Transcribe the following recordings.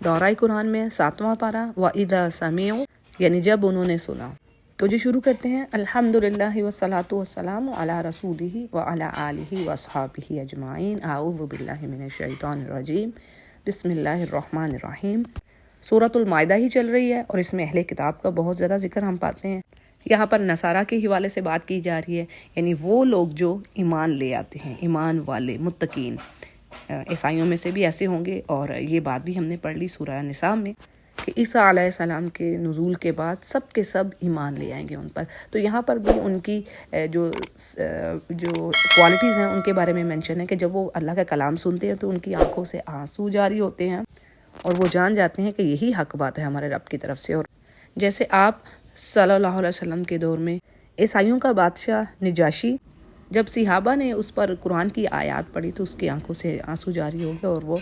دورہ قرآن میں 7واں پارہ وَإِذَا سَمِعُوا یعنی جب انہوں نے سنا. تو جو شروع کرتے ہیں الحمدللہ والصلاۃ والسلام علی رسولہ وعلی آلہ واصحابہ اجمعین. اعوذ باللہ من الشیطان الرجیم. بسم اللہ الرحمن الرحیم. سورۃ المائدہ ہی چل رہی ہے اور اس میں اہل کتاب کا بہت زیادہ ذکر ہم پاتے ہیں. یہاں پر نصارہ کے حوالے سے بات کی جا رہی ہے، یعنی وہ لوگ جو ایمان لے آتے ہیں، ایمان والے متقین. عیسائیوں میں سے بھی ایسے ہوں گے، اور یہ بات بھی ہم نے پڑھ لی سورہ نساء میں کہ عیسیٰ علیہ السلام کے نزول کے بعد سب کے سب ایمان لے آئیں گے ان پر. تو یہاں پر بھی ان کی جو کوالٹیز ہیں ان کے بارے میں مینشن ہے کہ جب وہ اللہ کا کلام سنتے ہیں تو ان کی آنکھوں سے آنسو جاری ہوتے ہیں اور وہ جان جاتے ہیں کہ یہی حق بات ہے ہمارے رب کی طرف سے. اور جیسے آپ صلی اللہ علیہ وسلم کے دور میں عیسائیوں کا بادشاہ نجاشی، جب صحابہ نے اس پر قرآن کی آیات پڑھی تو اس کی آنکھوں سے آنسو جاری ہو گئے اور وہ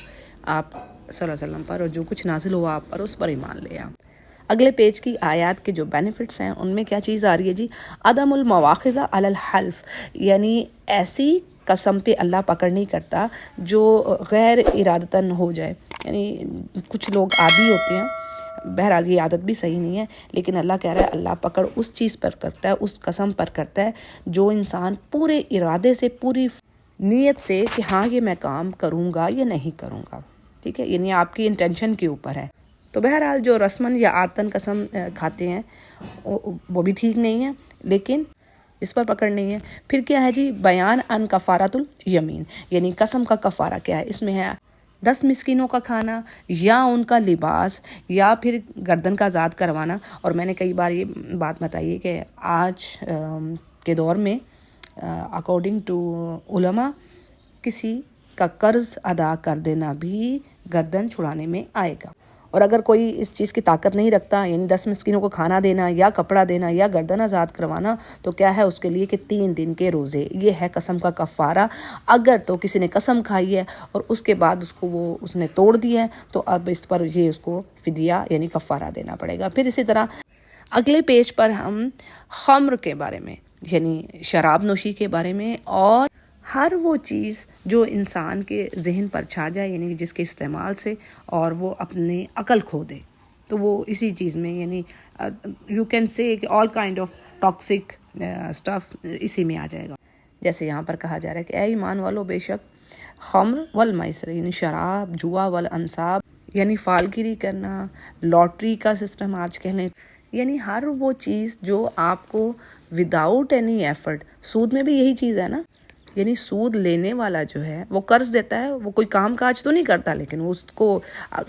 آپ صلی اللہ علیہ وسلم پر اور جو کچھ نازل ہوا آپ پر اس پر ایمان لے آیا. اگلے پیج کی آیات کے جو بینیفٹس ہیں ان میں کیا چیز آ رہی ہے جی؟ عدم المواخذہ علی الحلف، یعنی ایسی قسم پہ اللہ پکڑ نہیں کرتا جو غیر ارادتاً ہو جائے. یعنی کچھ لوگ عادی ہوتے ہیں، بہرحال یہ عادت بھی صحیح نہیں ہے، لیکن اللہ کہہ رہا ہے اللہ پکڑ اس چیز پر کرتا ہے، اس قسم پر کرتا ہے جو انسان پورے ارادے سے، پوری نیت سے کہ ہاں یہ میں کام کروں گا یا نہیں کروں گا. ٹھیک ہے، یعنی آپ کی انٹینشن کے اوپر ہے. تو بہرحال جو رسماً یا عادتاً قسم کھاتے ہیں وہ بھی ٹھیک نہیں ہے، لیکن اس پر پکڑ نہیں ہے. پھر کیا ہے جی؟ بیان ان کفارۃ الیمین، یعنی قسم کا کفارہ کیا ہے. اس میں ہے 10 مسکینوں کا کھانا یا ان کا لباس یا پھر گردن کا آزاد کروانا. اور میں نے کئی بار یہ بات بتائی ہے کہ آج کے دور میں اکارڈنگ ٹو علماء کسی کا قرض ادا کر دینا بھی گردن چھڑانے میں آئے گا. اور اگر کوئی اس چیز کی طاقت نہیں رکھتا، یعنی 10 مسکینوں کو کھانا دینا یا کپڑا دینا یا گردن آزاد کروانا، تو کیا ہے اس کے لیے کہ 3 دن کے روزے. یہ ہے قسم کا کفارہ. اگر تو کسی نے قسم کھائی ہے اور اس کے بعد اس نے توڑ دیا ہے تو اب اس پر یہ اس کو فدیہ یعنی کفارہ دینا پڑے گا. پھر اسی طرح اگلے پیج پر ہم خمر کے بارے میں، یعنی شراب نوشی کے بارے میں، اور ہر وہ چیز جو انسان کے ذہن پر چھا جائے، یعنی جس کے استعمال سے اور وہ اپنی عقل کھو دے، تو وہ اسی چیز میں، یعنی یو کین سے کہ all kind of toxic stuff اسی میں آ جائے گا. جیسے یہاں پر کہا جا رہا ہے کہ اے ایمان والو، بے شک خمر والمیسر یعنی شراب، جوا والانصاب یعنی فالگیری کرنا، لاٹری کا سسٹم آج کہہ لیں، یعنی ہر وہ چیز جو آپ کو وداؤٹ اینی ایفرٹ. سود میں بھی یہی چیز ہے نا، یعنی سود لینے والا جو ہے وہ قرض دیتا ہے، وہ کوئی کام کاج تو نہیں کرتا، لیکن اس کو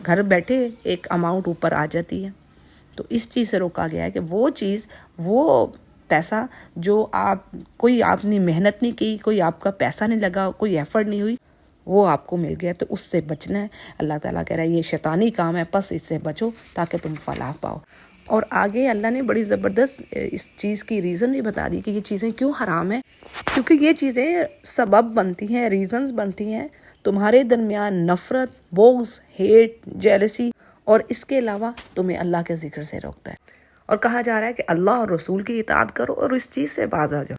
گھر بیٹھے ایک اماؤنٹ اوپر آ جاتی ہے. تو اس چیز سے روکا گیا ہے کہ وہ چیز، وہ پیسہ جو آپ نے محنت نہیں کی، کوئی آپ کا پیسہ نہیں لگا، کوئی ایفرٹ نہیں ہوئی، وہ آپ کو مل گیا، تو اس سے بچنا ہے. اللہ تعالیٰ کہہ رہا ہے یہ شیطانی کام ہے، پس اس سے بچو تاکہ تم فلاح پاؤ. اور آگے اللہ نے بڑی زبردست اس چیز کی ریزن بھی بتا دی کہ یہ چیزیں کیوں حرام ہیں. کیونکہ یہ چیزیں سبب بنتی ہیں، ریزنز بنتی ہیں تمہارے درمیان نفرت، بغض، ہیٹ، جیلسی، اور اس کے علاوہ تمہیں اللہ کے ذکر سے روکتا ہے. اور کہا جا رہا ہے کہ اللہ اور رسول کی اطاعت کرو اور اس چیز سے باز آ جاؤ.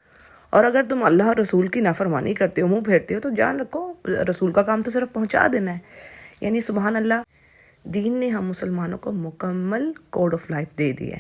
اور اگر تم اللہ اور رسول کی نافرمانی کرتے ہو، منہ پھیرتے ہو، تو جان رکھو رسول کا کام تو صرف پہنچا دینا ہے. یعنی سبحان اللہ، دین نے ہم مسلمانوں کو مکمل کوڈ آف لائف دے دی ہے.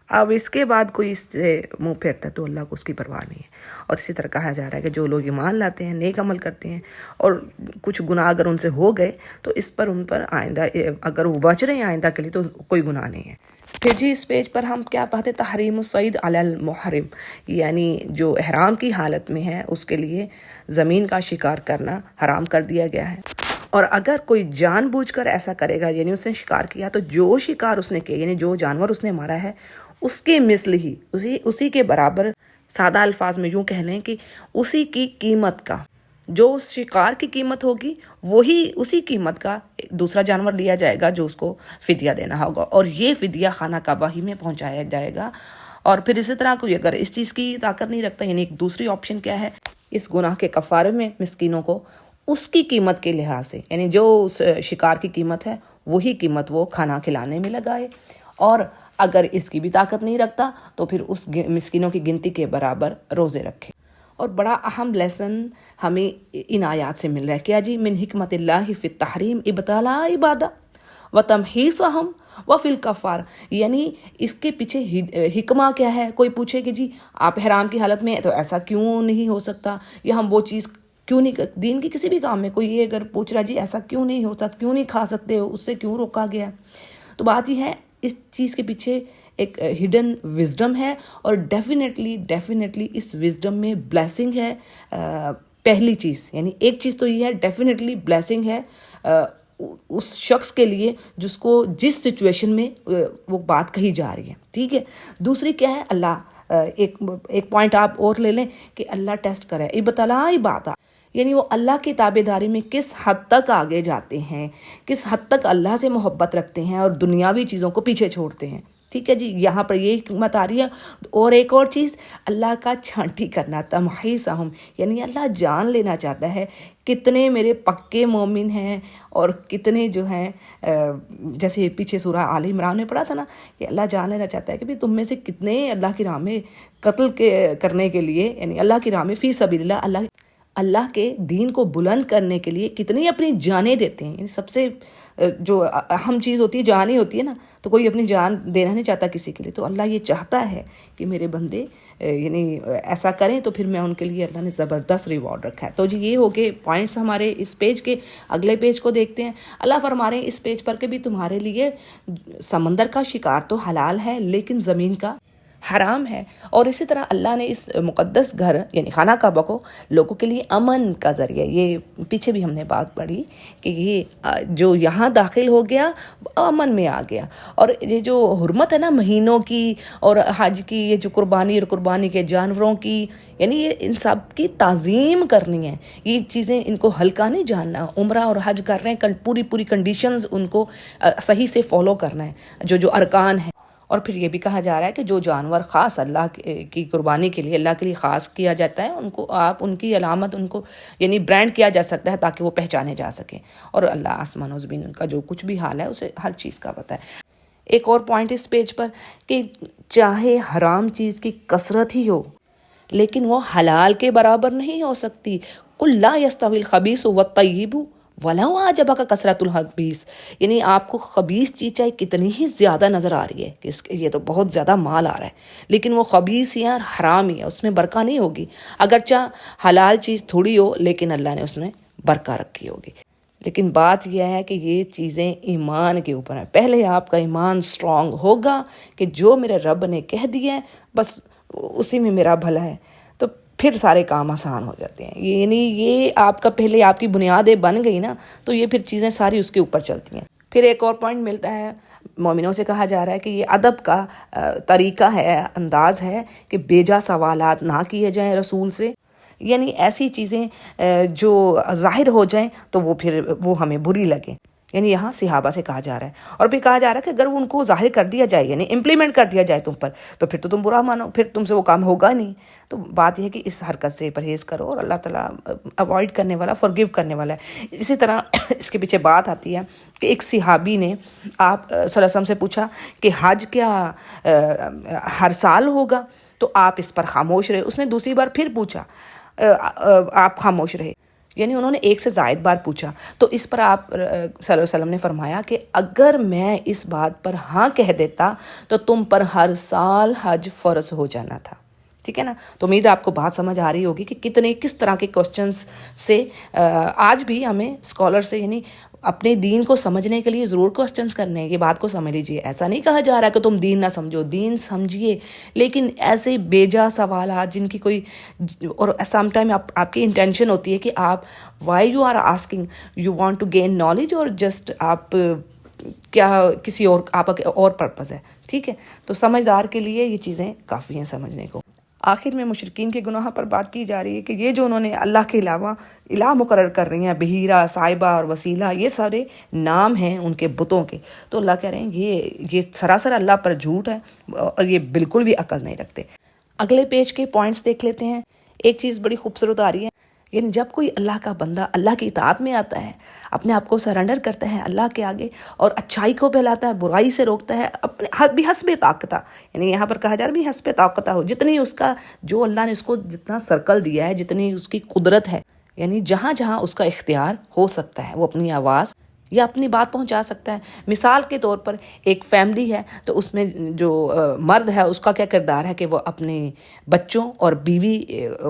اب اس کے بعد کوئی اس سے منہ پھیرتا ہے تو اللہ کو اس کی پرواہ نہیں ہے. اور اسی طرح کہا جا رہا ہے کہ جو لوگ ایمان لاتے ہیں، نیک عمل کرتے ہیں، اور کچھ گناہ اگر ان سے ہو گئے تو اس پر ان پر آئندہ اگر وہ بچ رہے ہیں آئندہ کے لیے تو کوئی گناہ نہیں ہے. پھر جی اس پیج پر ہم کیا پڑھتے؟ تحریم الصید علی المحرم، یعنی جو احرام کی حالت میں ہے اس کے لیے زمین کا شکار کرنا حرام کر دیا گیا ہے. اور اگر کوئی جان بوجھ کر ایسا کرے گا، یعنی اس نے شکار کیا، تو جو شکار اس نے کیا، یعنی جو جانور اس نے مارا ہے اس کے مثل ہی، اسی کے برابر، سادہ الفاظ میں یوں کہہ لیں کہ اسی کی قیمت کا، جو اس شکار کی قیمت ہوگی وہی اسی قیمت کا دوسرا جانور لیا جائے گا جو اس کو فدیہ دینا ہوگا، اور یہ فدیہ خانہ کعبہ ہی میں پہنچایا جائے گا. اور پھر اسی طرح کوئی اگر اس چیز کی طاقت نہیں رکھتا، یعنی ایک دوسری آپشن کیا ہے اس گناہ کے کفارے میں، مسکینوں کو اس کی قیمت کے لحاظ سے، یعنی جو اس شکار کی قیمت ہے وہی قیمت وہ کھانا کھلانے میں لگائے. اور اگر اس کی بھی طاقت نہیں رکھتا تو پھر اس مسکینوں کی گنتی کے برابر روزے رکھے. اور بڑا اہم لیسن ہمیں ان آیات سے مل رہا ہے. کیا جی؟ من حکمت اللہ فی التحریم ابطالاء عبادہ، وتمحیصہم وفی الکفار، یعنی اس کے پیچھے حکمہ کیا ہے. کوئی پوچھے کہ جی آپ حرام کی حالت میں ہیں تو ایسا کیوں نہیں ہو سکتا، یا ہم وہ چیز کیوں نہیں دین کی کسی بھی کام میں کوئی یہ اگر پوچھ رہا جی ایسا کیوں نہیں ہوتا، کیوں نہیں کھا سکتے ہو، اس سے کیوں روکا گیا. تو بات یہ ہے اس چیز کے پیچھے ایک ہڈن وزڈم ہے، اور ڈیفینیٹلی اس وزڈم میں بلیسنگ ہے. پہلی چیز یعنی ایک چیز تو یہ ہے ڈیفینیٹلی بلیسنگ ہے اس شخص کے لیے جس کو جس سچویشن میں وہ بات کہی جا رہی ہے. ٹھیک ہے. دوسری کیا ہے، اللہ ایک پوائنٹ آپ اور لے لیں کہ اللہ ٹیسٹ کرے ابتلائی بات، یعنی وہ اللہ کی تابع داری میں کس حد تک آگے جاتے ہیں، کس حد تک اللہ سے محبت رکھتے ہیں اور دنیاوی چیزوں کو پیچھے چھوڑتے ہیں. ٹھیک ہے جی، یہاں پر یہ حکمت آ رہی ہے. اور ایک اور چیز، اللہ کا چھانٹی کرنا، تمحیصہم، یعنی اللہ جان لینا چاہتا ہے کتنے میرے پکے مومن ہیں اور کتنے جو ہیں، جیسے پیچھے سورہ آل عمران میں پڑھا تھا نا کہ اللہ جان لینا چاہتا ہے کہ تم میں سے کتنے اللہ کی راہ میں قتل کرنے کے لیے، یعنی اللہ کی راہ میں فی سبیل اللہ کے دین کو بلند کرنے کے لیے کتنی اپنی جانیں دیتے ہیں. یعنی سب سے جو اہم چیز ہوتی ہے جان ہی ہوتی ہے نا، تو کوئی اپنی جان دینا نہیں چاہتا کسی کے لیے. تو اللہ یہ چاہتا ہے کہ میرے بندے یعنی ایسا کریں، تو پھر میں ان کے لیے اللہ نے زبردست ریوارڈ رکھا ہے. تو جی یہ ہو گئے پوائنٹس ہمارے اس پیج کے. اگلے پیج کو دیکھتے ہیں. اللہ فرما رہے ہیں اس پیج پر کہ بھی تمہارے لیے سمندر کا شکار تو حلال ہے لیکن زمین کا حرام ہے. اور اسی طرح اللہ نے اس مقدس گھر یعنی خانہ کعبہ کو لوگوں کے لیے امن کا ذریعہ، یہ پیچھے بھی ہم نے بات پڑھی کہ یہ جو یہاں داخل ہو گیا امن میں آ گیا. اور یہ جو حرمت ہے نا مہینوں کی اور حج کی، یہ جو قربانی اور قربانی کے جانوروں کی، یعنی یہ ان سب کی تعظیم کرنی ہے. یہ چیزیں ان کو ہلکا نہیں جاننا. عمرہ اور حج کر رہے ہیں، پوری کنڈیشنز ان کو صحیح سے فالو کرنا ہے، جو ارکان ہیں. اور پھر یہ بھی کہا جا رہا ہے کہ جو جانور خاص اللہ کی قربانی کے لیے اللہ کے لیے خاص کیا جاتا ہے، ان کو آپ ان کی علامت ان کو یعنی برانڈ کیا جا سکتا ہے تاکہ وہ پہچانے جا سکیں. اور اللہ آسمان و زمین کا جو کچھ بھی حال ہے اسے ہر چیز کا پتہ ہے. ایک اور پوائنٹ اس پیج پر کہ چاہے حرام چیز کی کثرت ہی ہو لیکن وہ حلال کے برابر نہیں ہو سکتی. قل لا یستوی الخبیث والطیب وَلَوْ أَعْجَبَكَ كَثْرَةُ الْخَبِيثِ، یعنی آپ کو خبیث چیز چاہے کتنی ہی زیادہ نظر آ رہی ہے کہ یہ تو بہت زیادہ مال آ رہا ہے، لیکن وہ خبیث ہی ہے اور حرام ہی ہے، اس میں برکہ نہیں ہوگی. اگرچہ حلال چیز تھوڑی ہو لیکن اللہ نے اس میں برکہ رکھی ہوگی. لیکن بات یہ ہے کہ یہ چیزیں ایمان کے اوپر ہیں. پہلے آپ کا ایمان سٹرونگ ہوگا کہ جو میرے رب نے کہہ دیا ہے بس اسی میں میرا بھلا ہے، تو پھر سارے کام آسان ہو جاتے ہیں. یعنی یہ آپ کا پہلے آپ کی بنیادیں بن گئی نا، تو یہ پھر چیزیں ساری اس کے اوپر چلتی ہیں. پھر ایک اور پوائنٹ ملتا ہے، مومنوں سے کہا جا رہا ہے کہ یہ ادب کا طریقہ ہے، انداز ہے کہ بیجا سوالات نہ کیے جائیں رسول سے. یعنی ایسی چیزیں جو ظاہر ہو جائیں تو وہ ہمیں بری لگیں. یعنی یہاں صحابہ سے کہا جا رہا ہے. اور پھر کہا جا رہا ہے کہ اگر ان کو ظاہر کر دیا جائے یعنی امپلیمنٹ کر دیا جائے تم پر، تو پھر تو تم برا مانو، پھر تم سے وہ کام ہوگا نہیں. تو بات یہ ہے کہ اس حرکت سے پرہیز کرو، اور اللہ تعالیٰ اوائڈ کرنے والا، فورگیو کرنے والا ہے. اسی طرح اس کے پیچھے بات آتی ہے کہ ایک صحابی نے آپ صلی اللہ علیہ وسلم سے پوچھا کہ حج کیا ہر سال ہوگا؟ تو آپ اس پر خاموش رہے. اس نے دوسری بار پھر پوچھا، آپ خاموش رہے. یعنی انہوں نے ایک سے زائد بار پوچھا. تو اس پر آپ صلی اللہ علیہ وسلم نے فرمایا کہ اگر میں اس بات پر ہاں کہہ دیتا تو تم پر ہر سال حج فرض ہو جانا تھا. ٹھیک ہے نا. تو امید ہے آپ کو بات سمجھ آ رہی ہوگی کہ کس طرح کے کوسچنز سے آج بھی ہمیں اسکالر سے یعنی اپنے دین کو سمجھنے کے لیے ضرور کوسچنز کرنے ہیں. یہ بات کو سمجھ لیجیے. ایسا نہیں کہا جا رہا کہ تم دین نہ سمجھو، دین سمجھیے، لیکن ایسے بیجا سوالات جن کی کوئی، اور سم ٹائم آپ کی انٹینشن ہوتی ہے کہ آپ why you are asking, you want to gain knowledge, اور جسٹ آپ کیا کسی آپ کا اور پرپز ہے. ٹھیک ہے. تو سمجھدار کے لیے یہ چیزیں کافی ہیں سمجھنے کو. آخر میں مشرکین کے گناہ پر بات کی جا رہی ہے کہ یہ جو انہوں نے اللہ کے علاوہ الہ مقرر کر رہی ہیں، بحیرہ، صاحبہ اور وسیلہ، یہ سارے نام ہیں ان کے بتوں کے. تو اللہ کہہ رہے ہیں یہ سراسر اللہ پر جھوٹ ہے اور یہ بالکل بھی عقل نہیں رکھتے. اگلے پیج کے پوائنٹس دیکھ لیتے ہیں. ایک چیز بڑی خوبصورت آ رہی ہے، یعنی جب کوئی اللہ کا بندہ اللہ کی اطاعت میں آتا ہے، اپنے آپ کو سرنڈر کرتا ہے اللہ کے آگے اور اچھائی کو پھیلاتا ہے، برائی سے روکتا ہے، اپنے بھی حسب طاقتہ، یعنی یہاں پر کہا جا رہا ہے بھی حسب طاقتہ ہو، جتنی اس کا جو اللہ نے اس کو جتنا سرکل دیا ہے، جتنی اس کی قدرت ہے، یعنی جہاں جہاں اس کا اختیار ہو سکتا ہے وہ اپنی آواز یا اپنی بات پہنچا سکتا ہے۔ مثال کے طور پر ایک فیملی ہے تو اس میں جو مرد ہے اس کا کیا کردار ہے کہ وہ اپنے بچوں اور بیوی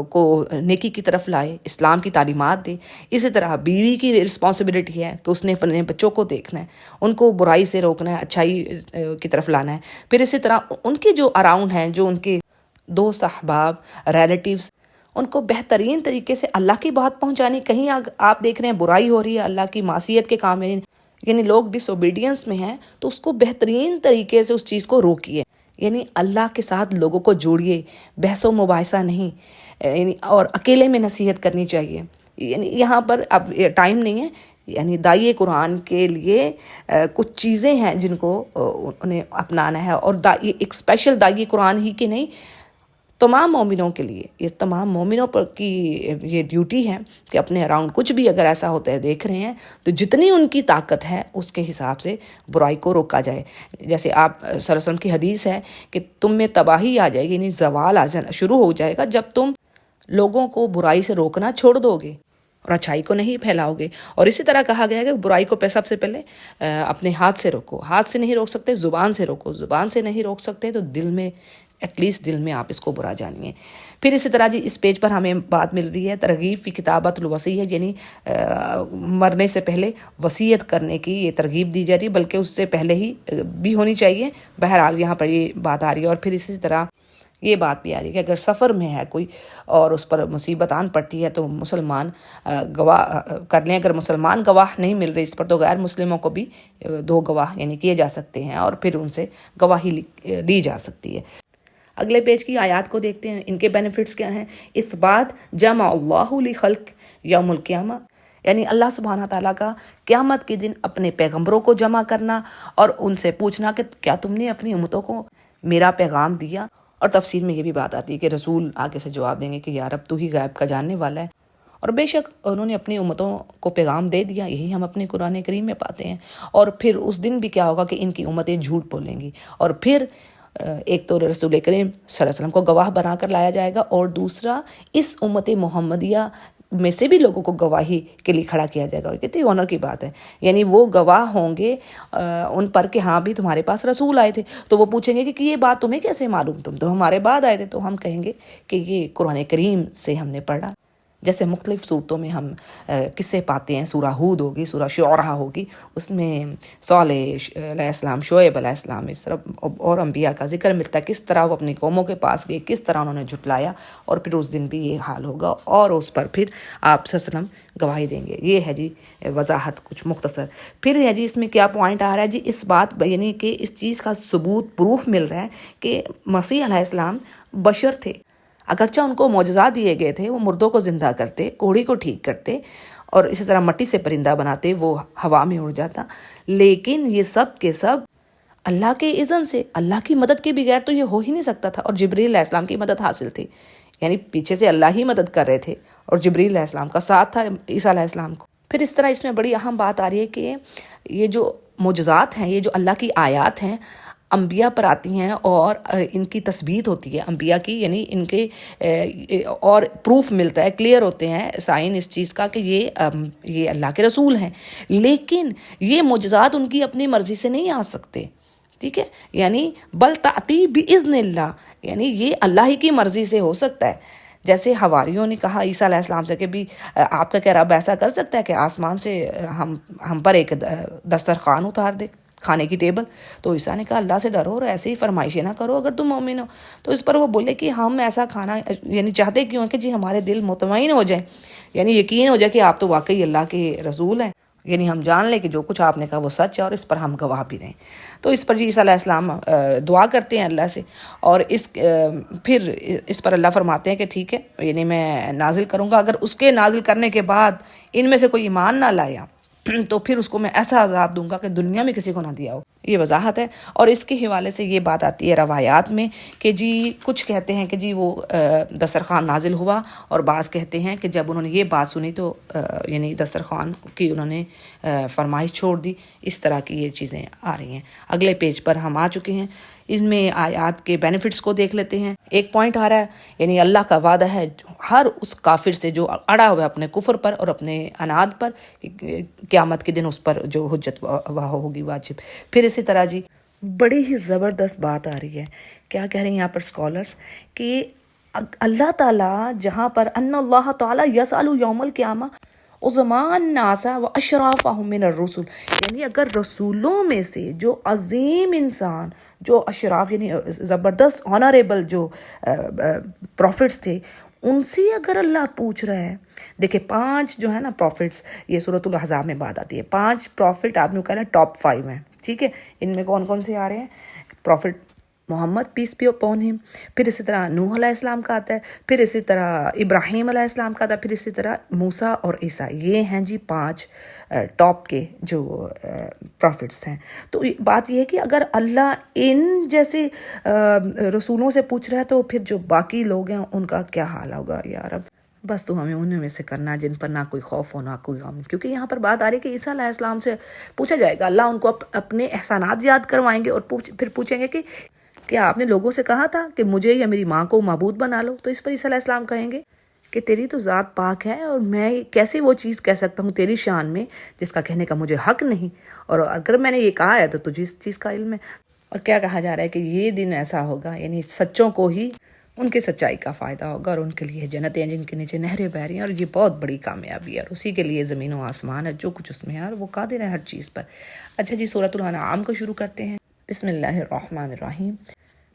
کو نیکی کی طرف لائے، اسلام کی تعلیمات دے۔ اسی طرح بیوی کی رسپانسبلٹی ہے کہ اس نے اپنے بچوں کو دیکھنا ہے، ان کو برائی سے روکنا ہے، اچھائی کی طرف لانا ہے۔ پھر اسی طرح ان کے جو اراؤنڈ ہیں، جو ان کے دوست احباب، ریلیٹیوز، ان کو بہترین طریقے سے اللہ کی بات پہنچانی۔ کہیں آپ دیکھ رہے ہیں برائی ہو رہی ہے، اللہ کی معصیت کے کام یعنی لوگ ڈس اوبیڈینس میں ہیں، تو اس کو بہترین طریقے سے اس چیز کو روکیے، یعنی اللہ کے ساتھ لوگوں کو جوڑیے، بحث و مباحثہ نہیں، یعنی اور اکیلے میں نصیحت کرنی چاہیے۔ یعنی یہاں پر اب ٹائم نہیں ہے، یعنی داعی قرآن کے لیے کچھ چیزیں ہیں جن کو انہیں اپنانا ہے، اور ایک اسپیشل داعی قرآن ہی کے نہیں، تمام مومنوں کے لیے، یہ تمام مومنوں پر کی یہ ڈیوٹی ہے کہ اپنے اراؤنڈ کچھ بھی اگر ایسا ہوتا ہے دیکھ رہے ہیں تو جتنی ان کی طاقت ہے اس کے حساب سے برائی کو روکا جائے۔ جیسے آپ صلی اللہ علیہ وسلم کی حدیث ہے کہ تم میں تباہی آ جائے گی، یعنی زوال شروع ہو جائے گا جب تم لوگوں کو برائی سے روکنا چھوڑ دو گے اور اچھائی کو نہیں پھیلاؤ گے۔ اور اسی طرح کہا گیا ہے کہ برائی کو سب سے پہلے اپنے ہاتھ سے روکو، ہاتھ سے نہیں روک سکتے زبان سے روکو، زبان سے نہیں روک سکتے تو دل میں، ایٹ لیسٹ دل میں آپ اس کو برا جانیے۔ پھر اسی طرح جی اس پیج پر ہمیں بات مل رہی ہے ترغیب فی کتابت الوصیہ، یعنی مرنے سے پہلے وصیت کرنے کی یہ ترغیب دی جا رہی ہے، بلکہ اس سے پہلے ہی بھی ہونی چاہیے۔ بہرحال یہاں پر یہ بات آ رہی ہے۔ اور پھر اسی طرح یہ بات بھی آ رہی ہے کہ اگر سفر میں ہے کوئی اور اس پر مصیبت آن پڑتی ہے تو مسلمان گواہ کر لیں۔ اگر مسلمان گواہ نہیں مل رہے اس پر تو غیر مسلموں کو بھی 2 گواہ یعنی کیے جا سکتے ہیں، اور پھر ان سے گواہی لی جا سکتی ہے۔ اگلے پیج کی آیات کو دیکھتے ہیں، ان کے بینیفٹس کیا ہیں۔ اثبات جمع اللہ لخلق یوم القیامہ، یعنی اللہ سبحانہ تعالیٰ کا قیامت کے دن اپنے پیغمبروں کو جمع کرنا اور ان سے پوچھنا کہ کیا تم نے اپنی امتوں کو میرا پیغام دیا۔ اور تفسیر میں یہ بھی بات آتی ہے کہ رسول آگے سے جواب دیں گے کہ یا رب تو ہی غیب کا جاننے والا ہے، اور بے شک انہوں نے اپنی امتوں کو پیغام دے دیا، یہی ہم اپنے قرآن کریم میں پاتے ہیں۔ اور پھر اس دن بھی کیا ہوگا کہ ان کی امتیں جھوٹ بولیں گی، اور پھر ایک تو رسول کریم صلی اللہ علیہ وسلم کو گواہ بنا کر لایا جائے گا، اور دوسرا اس امت محمدیہ میں سے بھی لوگوں کو گواہی کے لیے کھڑا کیا جائے گا۔ اور کتنی آنر کی بات ہے، یعنی وہ گواہ ہوں گے ان پر کہ ہاں بھی تمہارے پاس رسول آئے تھے، تو وہ پوچھیں گے کہ یہ بات تمہیں کیسے معلوم، تم تو ہمارے بعد آئے تھے۔ تو ہم کہیں گے کہ یہ قرآن کریم سے ہم نے پڑھا۔ جیسے مختلف صورتوں میں ہم قصے پاتے ہیں، سورہ ہود ہوگی، سورہ شعراء ہوگی، اس میں صالح علیہ السلام، شعیب علیہ السلام، اس طرح اور انبیاء کا ذکر ملتا ہے، کس طرح وہ اپنی قوموں کے پاس گئے، کس طرح انہوں نے جھٹلایا، اور پھر اس دن بھی یہ حال ہوگا اور اس پر پھر آپ صلی اللہ علیہ وسلم گواہی دیں گے۔ یہ ہے جی وضاحت کچھ مختصر۔ پھر ہے جی اس میں کیا پوائنٹ آ رہا ہے جی، اس بات یعنی کہ اس چیز کا ثبوت، پروف مل رہا ہے کہ مسیح علیہ السلام بشر تھے، اگرچہ ان کو معجزات دیے گئے تھے، وہ مردوں کو زندہ کرتے، کوڑی کو ٹھیک کرتے، اور اسی طرح مٹی سے پرندہ بناتے، وہ ہوا میں اڑ جاتا، لیکن یہ سب کے سب اللہ کے اذن سے، اللہ کی مدد کے بغیر تو یہ ہو ہی نہیں سکتا تھا۔ اور جبریل علیہ السلام کی مدد حاصل تھی، یعنی پیچھے سے اللہ ہی مدد کر رہے تھے، اور جبریل علیہ السلام کا ساتھ تھا عیسیٰ علیہ السلام کو۔ پھر اس طرح اس میں بڑی اہم بات آ رہی ہے کہ یہ جو معجزات ہیں، یہ جو اللہ کی آیات ہیں، انبیاء پر آتی ہیں اور ان کی تثبیت ہوتی ہے انبیاء کی، یعنی ان کے اور پروف ملتا ہے، کلیئر ہوتے ہیں سائن اس چیز کا کہ یہ اللہ کے رسول ہیں۔ لیکن یہ معجزات ان کی اپنی مرضی سے نہیں آ سکتے، ٹھیک ہے، یعنی بل تأتی بإذن اللہ، یعنی یہ اللہ ہی کی مرضی سے ہو سکتا ہے۔ جیسے حواریوں نے کہا عیسیٰ علیہ السلام سے کہ بھی آپ کا کیا رب ایسا کر سکتا ہے کہ آسمان سے ہم پر ایک دسترخوان اتار دے، کھانے کی ٹیبل؟ تو عیسیٰ نے کہا اللہ سے ڈرو اور ایسے ہی فرمائشیں نہ کرو اگر تم مومن ہو۔ تو اس پر وہ بولے کہ ہم ایسا کھانا یعنی چاہتے کیوں ہیں کہ جی ہمارے دل مطمئن ہو جائیں، یعنی یقین ہو جائے کہ آپ تو واقعی اللہ کے رسول ہیں، یعنی ہم جان لیں کہ جو کچھ آپ نے کہا وہ سچ ہے، اور اس پر ہم گواہ بھی دیں۔ تو اس پر جی عیسیٰ علیہ السلام دعا کرتے ہیں اللہ سے، اور پھر اس پر اللہ فرماتے ہیں کہ ٹھیک ہے، یعنی میں نازل کروں گا، اگر اس کے نازل کرنے کے بعد ان میں سے کوئی ایمان نہ لایا تو پھر اس کو میں ایسا عذاب دوں گا کہ دنیا میں کسی کو نہ دیا ہو۔ یہ وضاحت ہے۔ اور اس کے حوالے سے یہ بات آتی ہے روایات میں کہ جی کچھ کہتے ہیں کہ جی وہ دسترخوان نازل ہوا، اور بعض کہتے ہیں کہ جب انہوں نے یہ بات سنی تو یعنی دسترخوان کی انہوں نے فرمائش چھوڑ دی. اس طرح کی یہ چیزیں آ رہی ہیں. اگلے پیج پر ہم آ چکے ہیں. ان میں آیات کے بینیفٹس کو دیکھ لیتے ہیں. ایک پوائنٹ آ رہا ہے، یعنی اللہ کا وعدہ ہے ہر اس کافر سے جو اڑا ہوا ہے اپنے کفر پر اور اپنے اناد پر، قیامت کے دن اس پر جو حجت واہ ہوگی واجب. پھر اسی طرح جی بڑی ہی زبردست بات آ رہی ہے. کیا کہہ رہے ہیں یہاں پر اسکالرس کہ اللہ تعالیٰ جہاں پر ان اللہ تعالیٰ یسأل یوم القیامہ عظماء الناس و اشرافہم من الرسل، یعنی اگر رسولوں میں سے جو عظیم انسان، جو اشراف یعنی زبردست آنریبل جو پروفٹس تھے، ان سے اگر اللہ پوچھ رہا ہے. دیکھیں 5 جو ہے نا پروفٹس، یہ سورۃ الاحزاب میں بات آتی ہے. 5 پروفٹ آپ نے کہا نا ٹاپ 5 ہیں، ٹھیک ہے. ان میں کون کون سے آ رہے ہیں؟ Prophet Muhammad peace be upon him, پھر اسی طرح نوح علیہ السلام کا آتا ہے، پھر اسی طرح ابراہیم علیہ السلام کا آتا ہے، پھر اسی طرح موسیٰ اور عیسیٰ. یہ ہیں جی 5 ٹاپ کے جو پروفٹس ہیں. تو بات یہ ہے کہ اگر اللہ ان جیسے رسولوں سے پوچھ رہا ہے تو پھر جو باقی لوگ ہیں ان کا کیا حال ہوگا یا رب. بس تو ہمیں انہیں میں سے کرنا جن پر نہ کوئی خوف ہو نہ کوئی غم، کیونکہ یہاں پر بات آ رہی ہے کہ عیسیٰ علیہ السلام سے پوچھا جائے گا. اللہ ان کو اپنے احسانات یاد کروائیں گے اور پھر پوچھیں گے کہ کیا آپ نے لوگوں سے کہا تھا کہ مجھے یا میری ماں کو معبود بنا لو؟ تو اس پر عیسیٰ علیہ السلام کہیں گے کہ تیری تو ذات پاک ہے اور میں کیسے وہ چیز کہہ سکتا ہوں تیری شان میں جس کا کہنے کا مجھے حق نہیں، اور اگر میں نے یہ کہا ہے تو تجھے اس چیز کا علم ہے. اور کیا کہا جا رہا ہے کہ یہ دن ایسا ہوگا، یعنی سچوں کو ہی ان کی سچائی کا فائدہ ہوگا اور ان کے لیے جنتیں جن کے نیچے نہریں بہ رہی ہیں، اور یہ بہت بڑی کامیابی ہے اور اسی کے لیے زمین و آسمان ہے، جو کچھ اس میں ہے، اور وہ قادر ہے ہر چیز پر. اچھا جی سورۃ الانعام کو شروع کرتے ہیں. بسم اللہ الرحمن الرحیم.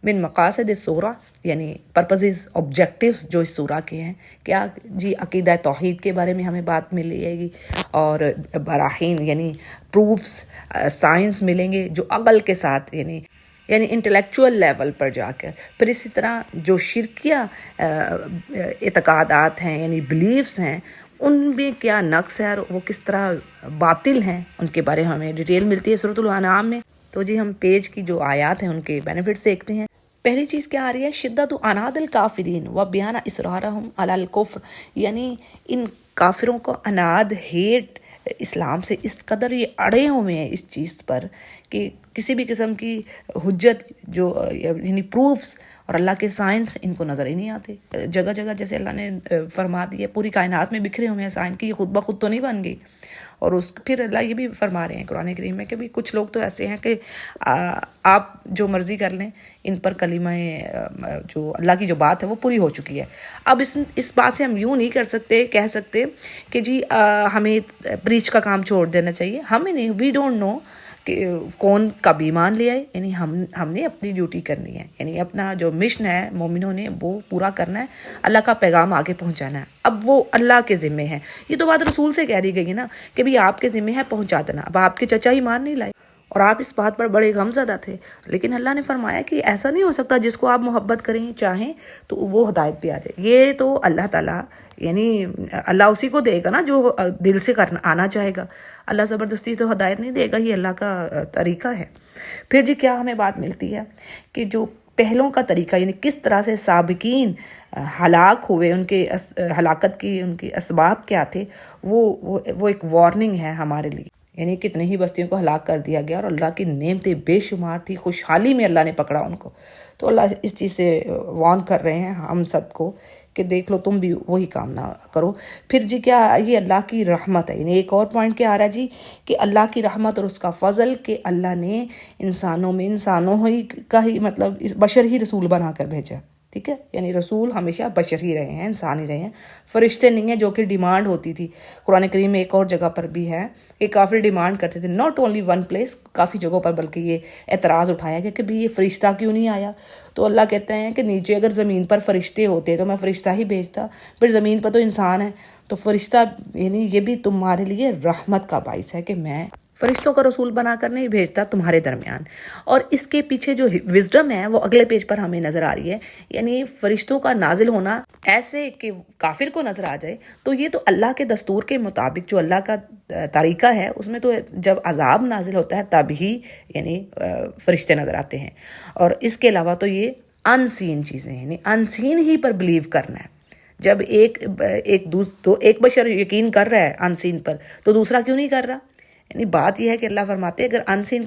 من مقاصد سورہ، یعنی پرپزز آبجیکٹیوز جو اس سورہ کے ہیں، کیا جی عقیدہ توحید کے بارے میں ہمیں بات مل جائے گی، اور براہین یعنی پروفس، سائنس ملیں گے جو عقل کے ساتھ یعنی انٹلیکچوئل لیول پر جا کر. پھر اسی طرح جو شرکیہ اعتقادات ہیں یعنی بلیفس ہیں ان میں کیا نقص ہے اور وہ کس طرح باطل ہیں، ان کے بارے میں ہمیں ڈیٹیل ملتی ہے سورۃ الانعام میں. تو جی ہم پیج کی جو آیات ہیں ان کے بینیفٹس دیکھتے ہیں. پہلی چیز کیا آ رہی ہے؟ شدت عناد الکافرین و بیان اصرارہم علی الکفر، یعنی ان کافروں کو عناد، ہیٹ اسلام سے اس قدر یہ اڑے ہوئے ہیں اس چیز پر کہ کسی بھی قسم کی حجت جو یعنی پروفس اور اللہ کے سائنس ان کو نظر ہی نہیں آتے. جگہ جگہ جیسے اللہ نے فرما دیا پوری کائنات میں بکھرے ہوئے ہیں سائنس کی، یہ خود بخود تو نہیں بن گئی. اور پھر اللہ یہ بھی فرما رہے ہیں قرآن کریم میں کہ بھی کچھ لوگ تو ایسے ہیں کہ آپ جو مرضی کر لیں، ان پر کلمہ جو اللہ کی جو بات ہے وہ پوری ہو چکی ہے. اب اس بات سے ہم یوں نہیں کہہ سکتے کہ جی ہمیں پریچ کا کام چھوڑ دینا چاہیے. ہمیں نہیں، وی ڈونٹ نو کہ کون کب ایمان لے آئے. یعنی ہم نے اپنی ڈیوٹی کرنی ہے، یعنی اپنا جو مشن ہے مومنوں نے وہ پورا کرنا ہے، اللہ کا پیغام آگے پہنچانا ہے. اب وہ اللہ کے ذمے ہے. یہ تو بات رسول سے کہہ دی گئی ہے نا کہ بھی آپ کے ذمے ہے پہنچا دینا. اب آپ کے چچا ایمان نہیں لائے اور آپ اس بات پر بڑے غمزدہ تھے، لیکن اللہ نے فرمایا کہ ایسا نہیں ہو سکتا. جس کو آپ محبت کریں چاہیں تو وہ ہدایت پہ آ جائے. یہ تو اللہ تعالیٰ یعنی اللہ اسی کو دے گا نا جو دل سے آنا چاہے گا. اللہ زبردستی تو ہدایت نہیں دے گا، یہ اللہ کا طریقہ ہے. پھر جی کیا ہمیں بات ملتی ہے کہ جو پہلوں کا طریقہ یعنی کس طرح سے سابقین ہلاک ہوئے، ان کے ہلاکت کی ان کے اسباب کیا تھے، وہ ایک وارننگ ہے ہمارے لیے. یعنی کتنے ہی بستیوں کو ہلاک کر دیا گیا اور اللہ کی نعمتیں بے شمار تھی، خوشحالی میں اللہ نے پکڑا ان کو. تو اللہ اس چیز سے وارن کر رہے ہیں ہم سب کو کہ دیکھ لو تم بھی وہی کام نہ کرو. پھر جی کیا یہ اللہ کی رحمت ہے. یعنی ایک اور پوائنٹ کیا آ رہا ہے جی کہ اللہ کی رحمت اور اس کا فضل کہ اللہ نے انسانوں ہی کا ہی مطلب بشر ہی رسول بنا کر بھیجا. ٹھیک ہے، یعنی رسول ہمیشہ بشر ہی رہے ہیں، انسان ہی رہے ہیں، فرشتے نہیں ہیں جو کہ ڈیمانڈ ہوتی تھی. قرآن کریم میں ایک اور جگہ پر بھی ہے کہ کافر ڈیمانڈ کرتے تھے، ناٹ اونلی ون پلیس، کافی جگہوں پر، بلکہ یہ اعتراض اٹھایا گیا کہ بھی یہ فرشتہ کیوں نہیں آیا. تو اللہ کہتے ہیں کہ نیچے اگر زمین پر فرشتے ہوتے تو میں فرشتہ ہی بھیجتا، پھر زمین پر تو انسان ہے تو فرشتہ یعنی یہ بھی تمہارے لیے رحمت کا باعث ہے کہ میں فرشتوں کا رسول بنا کر نہیں بھیجتا تمہارے درمیان. اور اس کے پیچھے جو وزڈم ہے وہ اگلے پیج پر ہمیں نظر آ رہی ہے. یعنی فرشتوں کا نازل ہونا ایسے کہ کافر کو نظر آ جائے تو یہ تو اللہ کے دستور کے مطابق جو اللہ کا طریقہ ہے اس میں تو جب عذاب نازل ہوتا ہے تب ہی یعنی فرشتے نظر آتے ہیں. اور اس کے علاوہ تو یہ ان سین چیزیں یعنی ان سین ہی پر بلیو کرنا ہے. جب ایک بشر یقین کر رہا ہے ان سین پر تو دوسرا کیوں نہیں کر رہا؟ یعنی بات یہ ہے کہ اللہ فرماتے ہیں اگر ان سین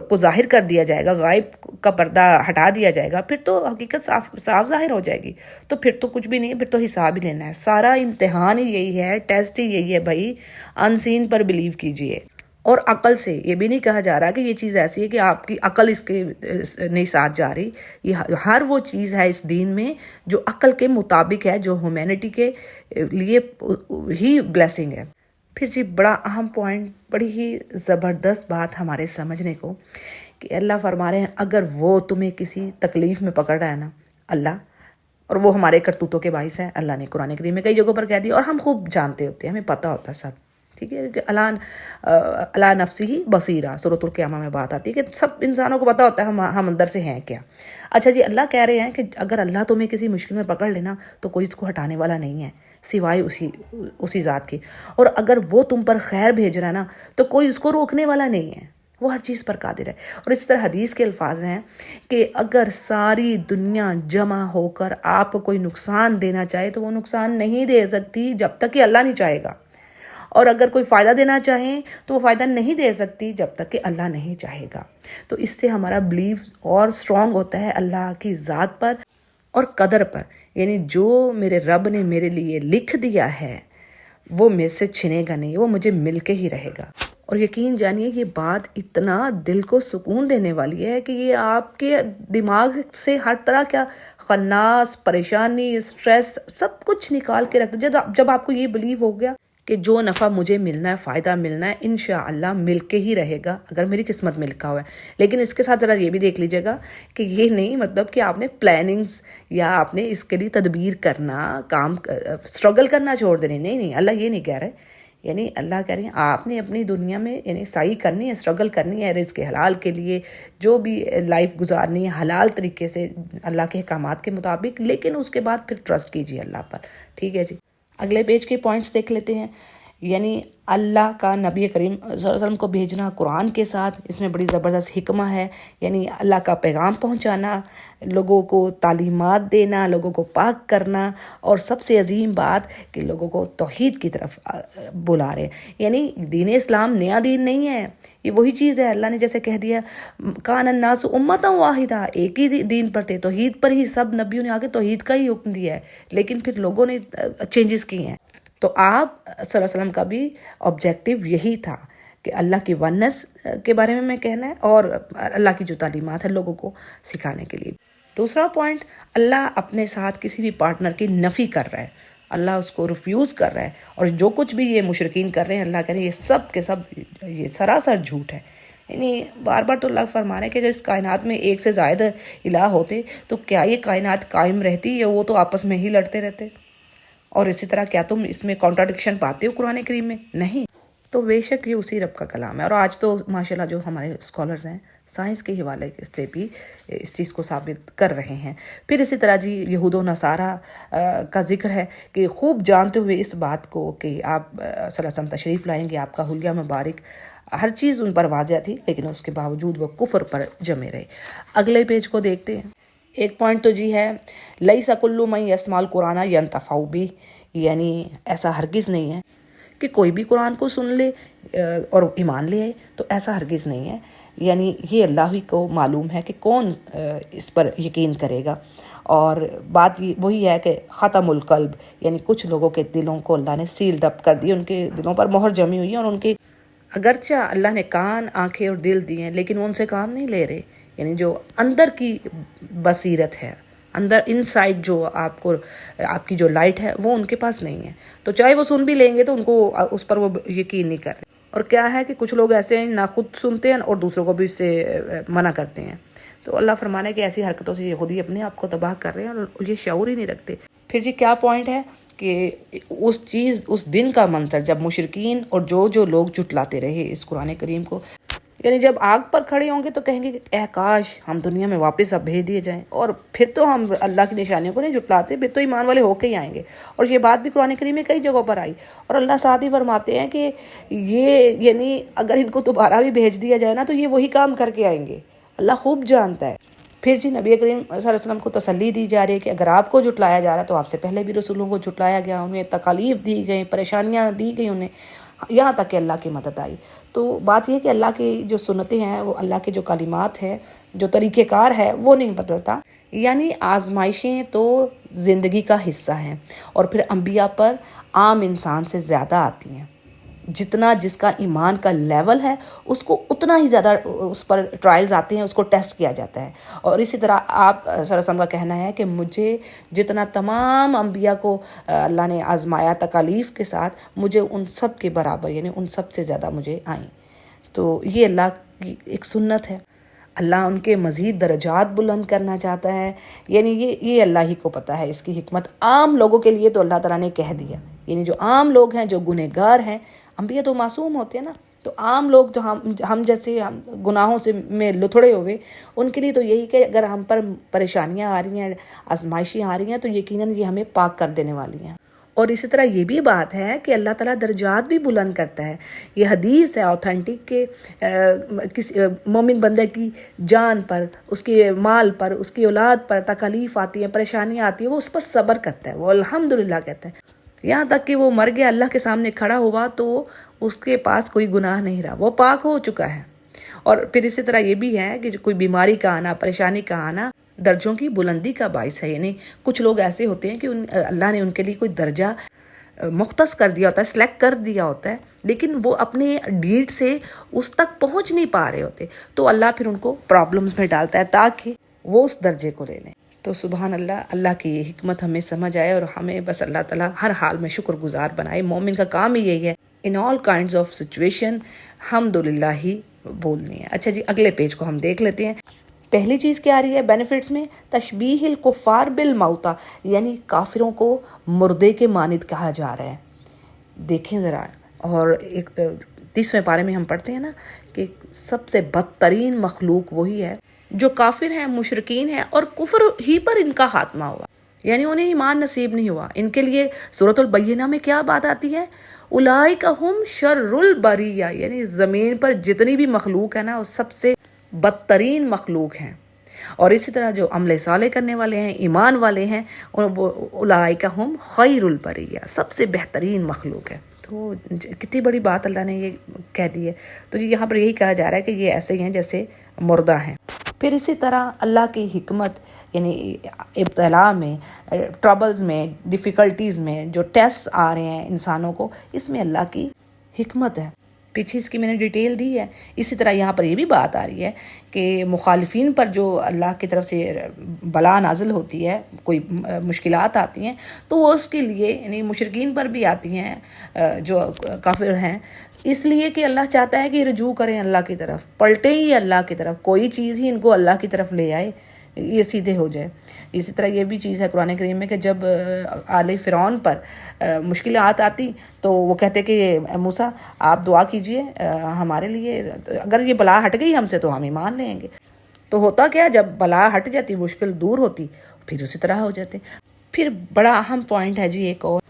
کو ظاہر کر دیا جائے گا، غائب کا پردہ ہٹا دیا جائے گا، پھر تو حقیقت صاف ظاہر ہو جائے گی، تو پھر تو کچھ بھی نہیں ہے، پھر تو حساب ہی لینا ہے، سارا امتحان ہی یہی ہے، ٹیسٹ ہی یہی ہے بھائی، ان سین پر بلیو کیجئے۔ اور عقل سے، یہ بھی نہیں کہا جا رہا کہ یہ چیز ایسی ہے کہ آپ کی عقل اس کے نہیں ساتھ جا رہی، یہ ہر وہ چیز ہے اس دین میں جو عقل کے مطابق ہے، جو ہیومینٹی کے لیے ہی بلیسنگ ہے۔ پھر جی بڑا اہم پوائنٹ، بڑی ہی زبردست بات ہمارے سمجھنے کو، کہ اللہ فرما رہے ہیں اگر وہ تمہیں کسی تکلیف میں پکڑ رہا ہے نا، اللہ، اور وہ ہمارے کرتوتوں کے باعث ہے، اللہ نے قرآن کریم میں کئی جگہوں پر کہہ دیا اور ہم خوب جانتے ہوتے ہیں، ہمیں پتہ ہوتا ہے سب، ٹھیک ہے، کہ اللہ نفسی ہی بصیرہ، سورۃ القیامہ میں بات آتی ہے کہ سب انسانوں کو پتہ ہوتا ہے ہم اندر سے ہیں کیا۔ اچھا جی، اللہ کہہ رہے ہیں کہ اگر اللہ تمہیں کسی مشکل میں پکڑ لینا تو کوئی اس کو ہٹانے والا نہیں ہے سوائے اسی ذات کے، اور اگر وہ تم پر خیر بھیج رہا ہے نا تو کوئی اس کو روکنے والا نہیں ہے، وہ ہر چیز پر قادر ہے۔ اور اس طرح حدیث کے الفاظ ہیں کہ اگر ساری دنیا جمع ہو کر آپ کو کوئی نقصان دینا چاہے تو وہ نقصان نہیں دے سکتی جب تک کہ اللہ نہیں چاہے گا، اور اگر کوئی فائدہ دینا چاہیں تو وہ فائدہ نہیں دے سکتی جب تک کہ اللہ نہیں چاہے گا۔ تو اس سے ہمارا بلیف اور سٹرونگ ہوتا ہے اللہ کی ذات پر اور قدر پر، یعنی جو میرے رب نے میرے لیے لکھ دیا ہے وہ میرے سے چھنے گا نہیں، وہ مجھے مل کے ہی رہے گا۔ اور یقین جانیے یہ بات اتنا دل کو سکون دینے والی ہے کہ یہ آپ کے دماغ سے ہر طرح کا خناس، پریشانی، اسٹریس سب کچھ نکال کے رکھ دے۔ جب آپ کو یہ بلیو ہو گیا کہ جو نفع مجھے ملنا ہے، فائدہ ملنا ہے، انشاءاللہ مل کے ہی رہے گا اگر میری قسمت میں لکھا ہوا ہے۔ لیکن اس کے ساتھ ذرا یہ بھی دیکھ لیجیے گا کہ یہ نہیں مطلب کہ آپ نے پلاننگز یا آپ نے اس کے لیے تدبیر کرنا، کام اسٹرگل کرنا چھوڑ دینی، نہیں، اللہ یہ نہیں کہہ رہے، یعنی اللہ کہہ رہے ہیں آپ نے اپنی دنیا میں یعنی سعی کرنی ہے، اسٹرگل کرنی ہے رزق حلال کے لیے، جو بھی لائف گزارنی ہے حلال طریقے سے اللہ کے احکامات کے مطابق، لیکن اس کے بعد پھر ٹرسٹ کیجیے اللہ پر، ٹھیک ہے جی۔ اگلے پیج کے پوائنٹس دیکھ لیتے ہیں، یعنی اللہ کا نبی کریم صلی اللہ علیہ وسلم کو بھیجنا قرآن کے ساتھ، اس میں بڑی زبردست حکمہ ہے، یعنی اللہ کا پیغام پہنچانا، لوگوں کو تعلیمات دینا، لوگوں کو پاک کرنا، اور سب سے عظیم بات کہ لوگوں کو توحید کی طرف بلا رہے ہیں۔ یعنی دین اسلام نیا دین نہیں ہے، یہ وہی چیز ہے، اللہ نے جیسے کہہ دیا کان الناس امۃ واحدہ، ایک ہی دین پر تھے، توحید پر ہی سب نبیوں نے آگے توحید کا ہی حکم دیا ہے، لیکن پھر لوگوں نے چینجز کی ہیں۔ تو آپ صلی اللہ علیہ وسلم کا بھی آبجیکٹو یہی تھا کہ اللہ کی ونس کے بارے میں کہنا ہے اور اللہ کی جو تعلیمات ہے لوگوں کو سکھانے کے لیے۔ دوسرا پوائنٹ، اللہ اپنے ساتھ کسی بھی پارٹنر کی نفی کر رہا ہے، اللہ اس کو ریفیوز کر رہا ہے، اور جو کچھ بھی یہ مشرکین کر رہے ہیں اللہ کہہ رہے ہیں یہ سب کے سب یہ سراسر جھوٹ ہے۔ یعنی بار بار تو اللہ فرما رہے ہیں کہ اگر اس کائنات میں ایک سے زائد الہ ہوتے تو کیا یہ کائنات قائم رہتی یا وہ تو آپس میں ہی لڑتے رہتے؟ اور اسی طرح کیا تم اس میں کانٹراڈکشن پاتے ہو قرآن کریم میں؟ نہیں۔ تو بے شک یہ اسی رب کا کلام ہے، اور آج تو ماشاءاللہ جو ہمارے اسکالرز ہیں سائنس کے حوالے سے بھی اس چیز کو ثابت کر رہے ہیں۔ پھر اسی طرح جی یہود و نصارہ کا ذکر ہے کہ خوب جانتے ہوئے اس بات کو کہ آپ صلی اللہ علیہ وسلم تشریف لائیں گے، آپ کا حلیہ مبارک، ہر چیز ان پر واضح تھی، لیکن اس کے باوجود وہ کفر پر جمے رہے۔ اگلے پیج کو دیکھتے ہیں۔ ایک پوائنٹ تو جی ہے لیس کل من یسمع القرآن ینتفع بہ، یعنی ایسا ہرگز نہیں ہے کہ کوئی بھی قرآن کو سن لے اور ایمان لے آئے، تو ایسا ہرگز نہیں ہے، یعنی یہ اللہ ہی کو معلوم ہے کہ کون اس پر یقین کرے گا۔ اور بات وہی ہے کہ ختم القلب، یعنی کچھ لوگوں کے دلوں کو اللہ نے سیلڈ اپ کر دی، ان کے دلوں پر مہر جمی ہوئی ہے، اور ان کے اگرچہ اللہ نے کان، آنکھیں اور دل دیے ہیں لیکن وہ ان سے کام نہیں لے رہے، یعنی جو اندر کی بصیرت ہے، اندر ان سائڈ جو آپ کی جو لائٹ ہے وہ ان کے پاس نہیں ہے، تو چاہے وہ سن بھی لیں گے تو ان کو اس پر وہ یقین نہیں کر رہے۔ اور کیا ہے کہ کچھ لوگ ایسے ہیں نہ خود سنتے ہیں اور دوسروں کو بھی اس سے منع کرتے ہیں، تو اللہ فرمانا ہے کہ ایسی حرکتوں سے یہودی اپنے آپ کو تباہ کر رہے ہیں اور یہ شعور ہی نہیں رکھتے۔ پھر جی کیا پوائنٹ ہے کہ اس دن کا منظر جب مشرکین اور جو لوگ جھٹلاتے رہے اس قرآن کریم کو، یعنی جب آگ پر کھڑے ہوں گے تو کہیں گے کہ اے کاش ہم دنیا میں واپس اب بھیج دیے جائیں، اور پھر تو ہم اللہ کی نشانیوں کو نہیں جھٹلاتے، پھر تو ایمان والے ہو کے ہی آئیں گے۔ اور یہ بات بھی قرآن کریم میں کئی جگہوں پر آئی، اور اللہ ساتھ ہی فرماتے ہیں کہ یہ یعنی اگر ان کو دوبارہ بھی بھیج دیا جائے نا تو یہ وہی کام کر کے آئیں گے، اللہ خوب جانتا ہے۔ پھر جی نبی کریم صلی اللہ علیہ وسلم کو تسلی دی جا رہی ہے کہ اگر آپ کو جھٹلایا جا رہا ہے تو آپ سے پہلے بھی رسولوں کو جھٹلایا گیا، انہیں تکالیف دی گئی، پریشانیاں دی گئی انہیں، یہاں تک کہ اللہ کی مدد آئی۔ تو بات یہ ہے کہ اللہ کی جو سنتیں ہیں، وہ اللہ کے جو کلمات ہیں، جو طریقہ کار ہے، وہ نہیں بدلتا. یعنی آزمائشیں تو زندگی کا حصہ ہیں، اور پھر انبیاء پر عام انسان سے زیادہ آتی ہیں. جتنا جس کا ایمان کا لیول ہے، اس کو اتنا ہی زیادہ اس پر ٹرائلز آتے ہیں، اس کو ٹیسٹ کیا جاتا ہے. اور اسی طرح آپ صلی اللہ علیہ وسلم کا کہنا ہے کہ مجھے جتنا تمام انبیاء کو اللہ نے آزمایا تکالیف کے ساتھ، مجھے ان سب کے برابر، یعنی ان سب سے زیادہ مجھے آئیں. تو یہ اللہ کی ایک سنت ہے. اللہ ان کے مزید درجات بلند کرنا چاہتا ہے. یعنی یہ اللہ ہی کو پتہ ہے اس کی حکمت. عام لوگوں کے لیے تو اللہ تعالیٰ نے کہہ دیا، یعنی جو عام لوگ ہیں، جو گنہگار ہیں، انبیاء تو معصوم ہوتے ہیں نا، تو عام لوگ جو ہم جیسے گناہوں سے میں لتھڑے ہوئے، ان کے لیے تو یہی کہ اگر ہم پر پریشانیاں آ رہی ہیں، آزمائشیں آ رہی ہیں، تو یقیناً یہ ہمیں پاک کر دینے والی ہیں. اور اسی طرح یہ بھی بات ہے کہ اللہ تعالیٰ درجات بھی بلند کرتا ہے. یہ حدیث ہے اوتھینٹک کہ کسی مومن بندے کی جان پر، اس کے مال پر، اس کی اولاد پر تکالیف آتی ہیں، پریشانیاں آتی ہیں، وہ اس پر صبر کرتا ہے، وہ الحمدللہ کہتا ہے. یہاں تک کہ وہ مر گیا، اللہ کے سامنے کھڑا ہوا تو اس کے پاس کوئی گناہ نہیں رہا، وہ پاک ہو چکا ہے. اور پھر اسی طرح یہ بھی ہے کہ کوئی بیماری کا آنا، پریشانی کا آنا درجوں کی بلندی کا باعث ہے. یعنی کچھ لوگ ایسے ہوتے ہیں کہ اللہ نے ان کے لیے کوئی درجہ مختص کر دیا ہوتا ہے، سلیکٹ کر دیا ہوتا ہے، لیکن وہ اپنے ڈیڈ سے اس تک پہنچ نہیں پا رہے ہوتے، تو اللہ پھر ان کو پرابلمز میں ڈالتا ہے تاکہ وہ اس درجے کو لے لیں. تو سبحان اللہ، اللہ کی یہ حکمت ہمیں سمجھ آئے اور ہمیں بس اللہ تعالیٰ ہر حال میں شکر گزار بنائے. مومن کا کام ہی یہی ہے، ان آل کائنڈز آف سچویشن الحمدللہ ہی بولنی ہے. اچھا جی، اگلے پیج کو ہم دیکھ لیتے ہیں. پہلی چیز کیا آ رہی ہے بینیفٹس میں؟ تشبیہ الکفار بالموتى، یعنی کافروں کو مردے کے مانند کہا جا رہا ہے. دیکھیں ذرا، اور ایک 30ویں پارے میں ہم پڑھتے ہیں نا کہ سب سے بدترین مخلوق وہی ہے جو کافر ہیں، مشرکین ہیں، اور کفر ہی پر ان کا خاتمہ ہوا، یعنی انہیں ایمان نصیب نہیں ہوا. ان کے لیے سورۃ البینہ میں کیا بات آتی ہے؟ اولئک ھم شر البریہ، یعنی زمین پر جتنی بھی مخلوق ہے نا، وہ سب سے بدترین مخلوق ہیں. اور اسی طرح جو عمل صالح کرنے والے ہیں، ایمان والے ہیں، اولئک ھم خیر البریہ، سب سے بہترین مخلوق ہے. تو کتنی بڑی بات اللہ نے یہ کہہ دی ہے. تو یہاں پر یہی کہا جا رہا ہے کہ یہ ایسے ہی ہیں جیسے مردہ ہیں. پھر اسی طرح اللہ کی حکمت، یعنی ابتلا میں، ٹربلز میں، ڈیفیکلٹیز میں جو ٹیسٹ آ رہے ہیں انسانوں کو، اس میں اللہ کی حکمت ہے. پیچھے اس کی میں نے ڈیٹیل دی ہے. اسی طرح یہاں پر یہ بھی بات آ رہی ہے کہ مخالفین پر جو اللہ کی طرف سے بلا نازل ہوتی ہے، کوئی مشکلات آتی ہیں، تو وہ اس کے لیے، یعنی مشرکین پر بھی آتی ہیں جو کافر ہیں، اس لیے کہ اللہ چاہتا ہے کہ رجوع کریں اللہ کی طرف، پلٹیں ہی اللہ کی طرف، کوئی چیز ہی ان کو اللہ کی طرف لے آئے، یہ سیدھے ہو جائے. اسی طرح یہ بھی چیز ہے قرآن کریم میں کہ جب آل فرعون پر مشکلات آتی تو وہ کہتے کہ موسیٰ آپ دعا کیجئے ہمارے لیے، اگر یہ بلا ہٹ گئی ہم سے تو ہم ایمان لیں گے. تو ہوتا کیا، جب بلا ہٹ جاتی، مشکل دور ہوتی، پھر اسی طرح ہو جاتے. پھر بڑا اہم پوائنٹ ہے جی ایک اور،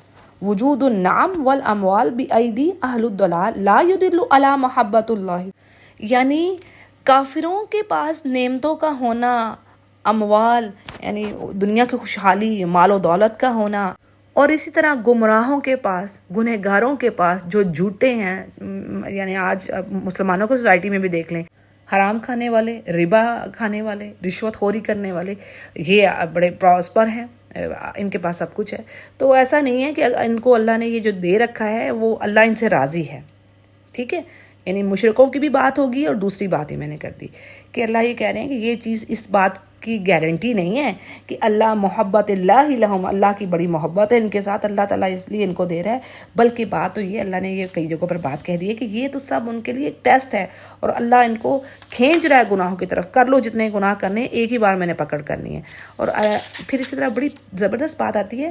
وجود النعم والاموال بأیدی اہل الضلال لا يدل علی محبت اللہ، یعنی کافروں کے پاس نعمتوں کا ہونا، اموال یعنی دنیا کی خوشحالی، مال و دولت کا ہونا، اور اسی طرح گمراہوں کے پاس، گنہگاروں کے پاس جو جھوٹے ہیں، یعنی آج مسلمانوں کو سوسائٹی میں بھی دیکھ لیں، حرام کھانے والے، ربا کھانے والے، رشوت خوری کرنے والے، یہ بڑے پراسپر ہیں، ان کے پاس سب کچھ ہے. تو ایسا نہیں ہے کہ ان کو اللہ نے یہ جو دے رکھا ہے وہ اللہ ان سے راضی ہے. ٹھیک ہے، یعنی مشرکوں کی بھی بات ہوگی، اور دوسری بات ہی میں نے کر دی کہ اللہ یہ کہہ رہے ہیں کہ یہ چیز اس بات کی گارنٹی نہیں ہے کہ اللہ محبت اللہ لہم، اللہ کی بڑی محبت ہے ان کے ساتھ، اللہ تعالیٰ اس لیے ان کو دے رہا ہے. بلکہ بات تو یہ، اللہ نے یہ کئی جگہوں پر بات کہہ دی ہے کہ یہ تو سب ان کے لیے ایک ٹیسٹ ہے، اور اللہ ان کو کھینچ رہا ہے گناہوں کی طرف. کر لو جتنے گناہ کرنے، ایک ہی بار میں نے پکڑ کرنی ہے. اور پھر اسی طرح بڑی زبردست بات آتی ہے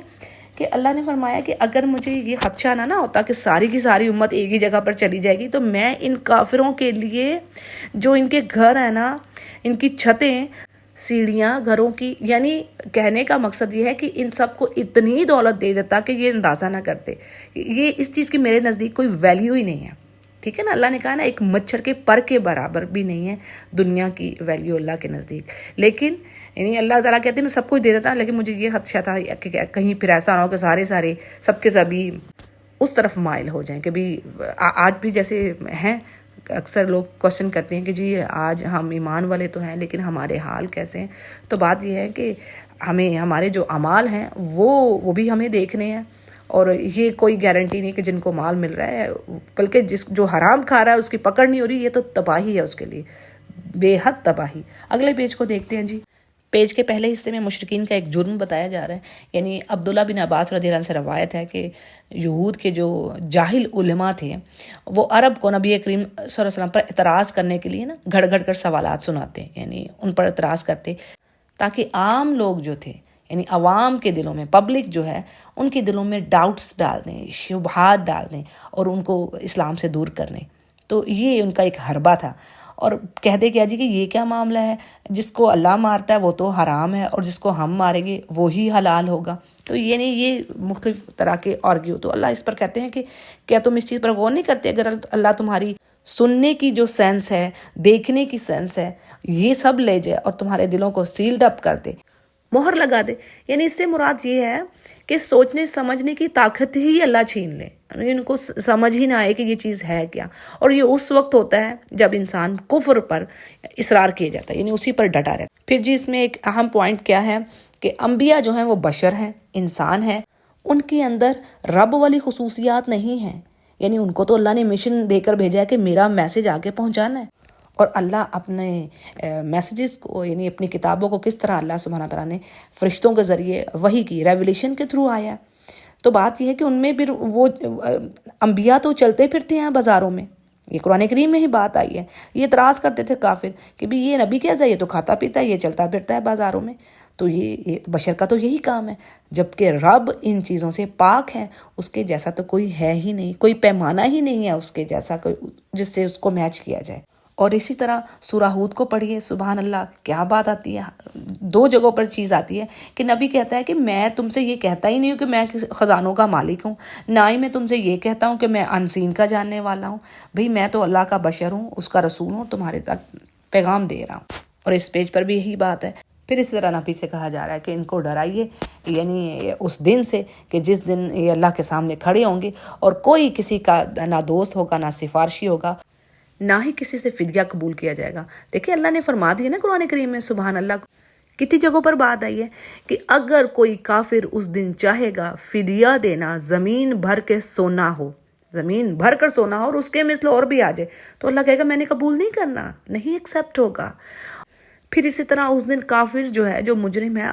کہ اللہ نے فرمایا کہ اگر مجھے یہ خدشہ نہ ہوتا کہ ساری کی ساری امت ایک ہی جگہ پر چلی جائے گی، تو میں ان کافروں کے لیے جو ان کے گھر ہیں نا، ان کی چھتیں، سیڑھیاں گھروں کی، یعنی کہنے کا مقصد یہ ہے کہ ان سب کو اتنی دولت دے دیتا کہ یہ اندازہ نہ کرتے. یہ اس چیز کی میرے نزدیک کوئی ویلیو ہی نہیں ہے. ٹھیک ہے نا، اللہ نے کہا نا ایک مچھر کے پر کے برابر بھی نہیں ہے دنیا کی ویلیو اللہ کے نزدیک. لیکن یعنی اللہ تعالیٰ کہتے ہیں میں سب کچھ دے دیتا، لیکن مجھے یہ خدشہ تھا کہ کہیں پھر ایسا نہ ہو کہ سارے سب کے سبھی اس طرف مائل ہو جائیں کہ بھی آج بھی جیسے ہیں اکثر لوگ کوشچن کرتے ہیں کہ جی آج ہم ایمان والے تو ہیں لیکن ہمارے حال کیسے ہیں. تو بات یہ ہے کہ ہمیں ہمارے جو اعمال ہیں وہ بھی ہمیں دیکھنے ہیں. اور یہ کوئی گارنٹی نہیں کہ جن کو مال مل رہا ہے، بلکہ جو حرام کھا رہا ہے اس کی پکڑ نہیں ہو رہی، یہ تو تباہی ہے اس کے لیے، بے حد تباہی. اگلے پیج کو دیکھتے ہیں جی. پیج کے پہلے حصے میں مشرکین کا ایک جرم بتایا جا رہا ہے. یعنی عبداللہ بن عباس رضی اللہ عنہ سے روایت ہے کہ یہود کے جو جاہل علماء تھے وہ عرب کو نبی کریم صلی اللہ علیہ وسلم پر اعتراض کرنے کے لیے نا گھڑ گھڑ کر سوالات سناتے، یعنی ان پر اعتراض کرتے تاکہ عام لوگ جو تھے، یعنی عوام کے دلوں میں، پبلک جو ہے ان کے دلوں میں ڈاؤٹس ڈال دیں، شبہات ڈال دیں اور ان کو اسلام سے دور کرنے. تو یہ ان کا ایک حربہ تھا. اور کہتے کیا جی کہ یہ کیا معاملہ ہے، جس کو اللہ مارتا ہے وہ تو حرام ہے اور جس کو ہم ماریں گے وہی حلال ہوگا. تو یہ نہیں، یہ مختلف طرح کے آرگیو. تو اللہ اس پر کہتے ہیں کہ کیا تم اس چیز پر غور نہیں کرتے؟ اگر اللہ تمہاری سننے کی جو سینس ہے، دیکھنے کی سینس ہے، یہ سب لے جائے اور تمہارے دلوں کو سیلڈ اپ کر دے، مہر لگا دے. یعنی اس سے مراد یہ ہے کہ سوچنے سمجھنے کی طاقت ہی اللہ چھین لے، یعنی ان کو سمجھ ہی نہ آئے کہ یہ چیز ہے کیا. اور یہ اس وقت ہوتا ہے جب انسان کفر پر اصرار کیا جاتا ہے، یعنی اسی پر ڈٹا رہتا ہے. پھر جی اس میں ایک اہم پوائنٹ کیا ہے کہ انبیاء جو ہیں وہ بشر ہیں، انسان ہیں، ان کے اندر رب والی خصوصیات نہیں ہیں. یعنی ان کو تو اللہ نے مشن دے کر بھیجا ہے کہ میرا میسج آگے پہنچانا ہے. اور اللہ اپنے میسیجز کو، یعنی اپنی کتابوں کو کس طرح اللہ سبحانہ تعالیٰ نے فرشتوں کے ذریعے وحی کی ریویلیشن کے تھرو آیا. تو بات یہ ہے کہ ان میں پھر وہ انبیاء تو چلتے پھرتے ہیں بازاروں میں، یہ قرآن کریم میں ہی بات آئی ہے. یہ اعتراض کرتے تھے کافر کہ بھی یہ نبی کیسا ہے، یہ تو کھاتا پیتا ہے، یہ چلتا پھرتا ہے بازاروں میں. تو یہ بشر کا تو یہی کام ہے، جبکہ رب ان چیزوں سے پاک ہے، اس کے جیسا تو کوئی ہے ہی نہیں، کوئی پیمانہ ہی نہیں ہے اس کے جیسا کوئی جس سے اس کو میچ کیا جائے. اور اسی طرح سورہ ہود کو پڑھیے، سبحان اللہ کیا بات آتی ہے. 2 جگہوں پر چیز آتی ہے کہ نبی کہتا ہے کہ میں تم سے یہ کہتا ہی نہیں ہوں کہ میں خزانوں کا مالک ہوں، نہ ہی میں تم سے یہ کہتا ہوں کہ میں انسین کا جاننے والا ہوں. بھئی میں تو اللہ کا بشر ہوں، اس کا رسول ہوں، تمہارے تک پیغام دے رہا ہوں. اور اس پیج پر بھی یہی بات ہے. پھر اس طرح نبی سے کہا جا رہا ہے کہ ان کو ڈرائیے، یعنی اس دن سے کہ جس دن یہ اللہ کے سامنے کھڑے ہوں گے اور کوئی کسی کا نہ دوست ہوگا، نہ سفارشی ہوگا، نہ ہی کسی سے فدیہ قبول کیا جائے گا. دیکھیں اللہ نے فرما دیا نا قرآن کریم میں، سبحان اللہ، کتنی جگہوں پر بات آئی ہے کہ اگر کوئی کافر اس دن چاہے گا فدیہ دینا، زمین بھر کے سونا ہو، زمین بھر کر سونا ہو اور اس کے مثل اور بھی آ جائے، تو اللہ کہے گا میں نے قبول نہیں کرنا، نہیں ایکسیپٹ ہوگا. پھر اسی طرح اس دن کافر جو ہے، جو مجرم ہے،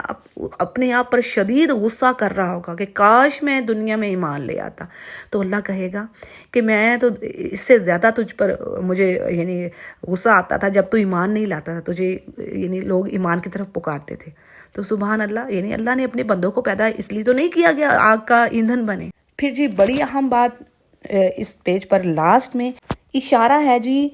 اپنے آپ پر شدید غصہ کر رہا ہوگا کہ کاش میں دنیا میں ایمان لے آتا. تو اللہ کہے گا کہ میں تو اس سے زیادہ تجھ پر مجھے یعنی غصہ آتا تھا جب تو ایمان نہیں لاتا تھا، تجھے یعنی لوگ ایمان کی طرف پکارتے تھے. تو سبحان اللہ، یعنی اللہ نے اپنے بندوں کو پیدا اس لیے تو نہیں کیا گیا آگ کا ایندھن بنے. پھر جی بڑی اہم بات اس پیج پر لاسٹ میں اشارہ ہے جی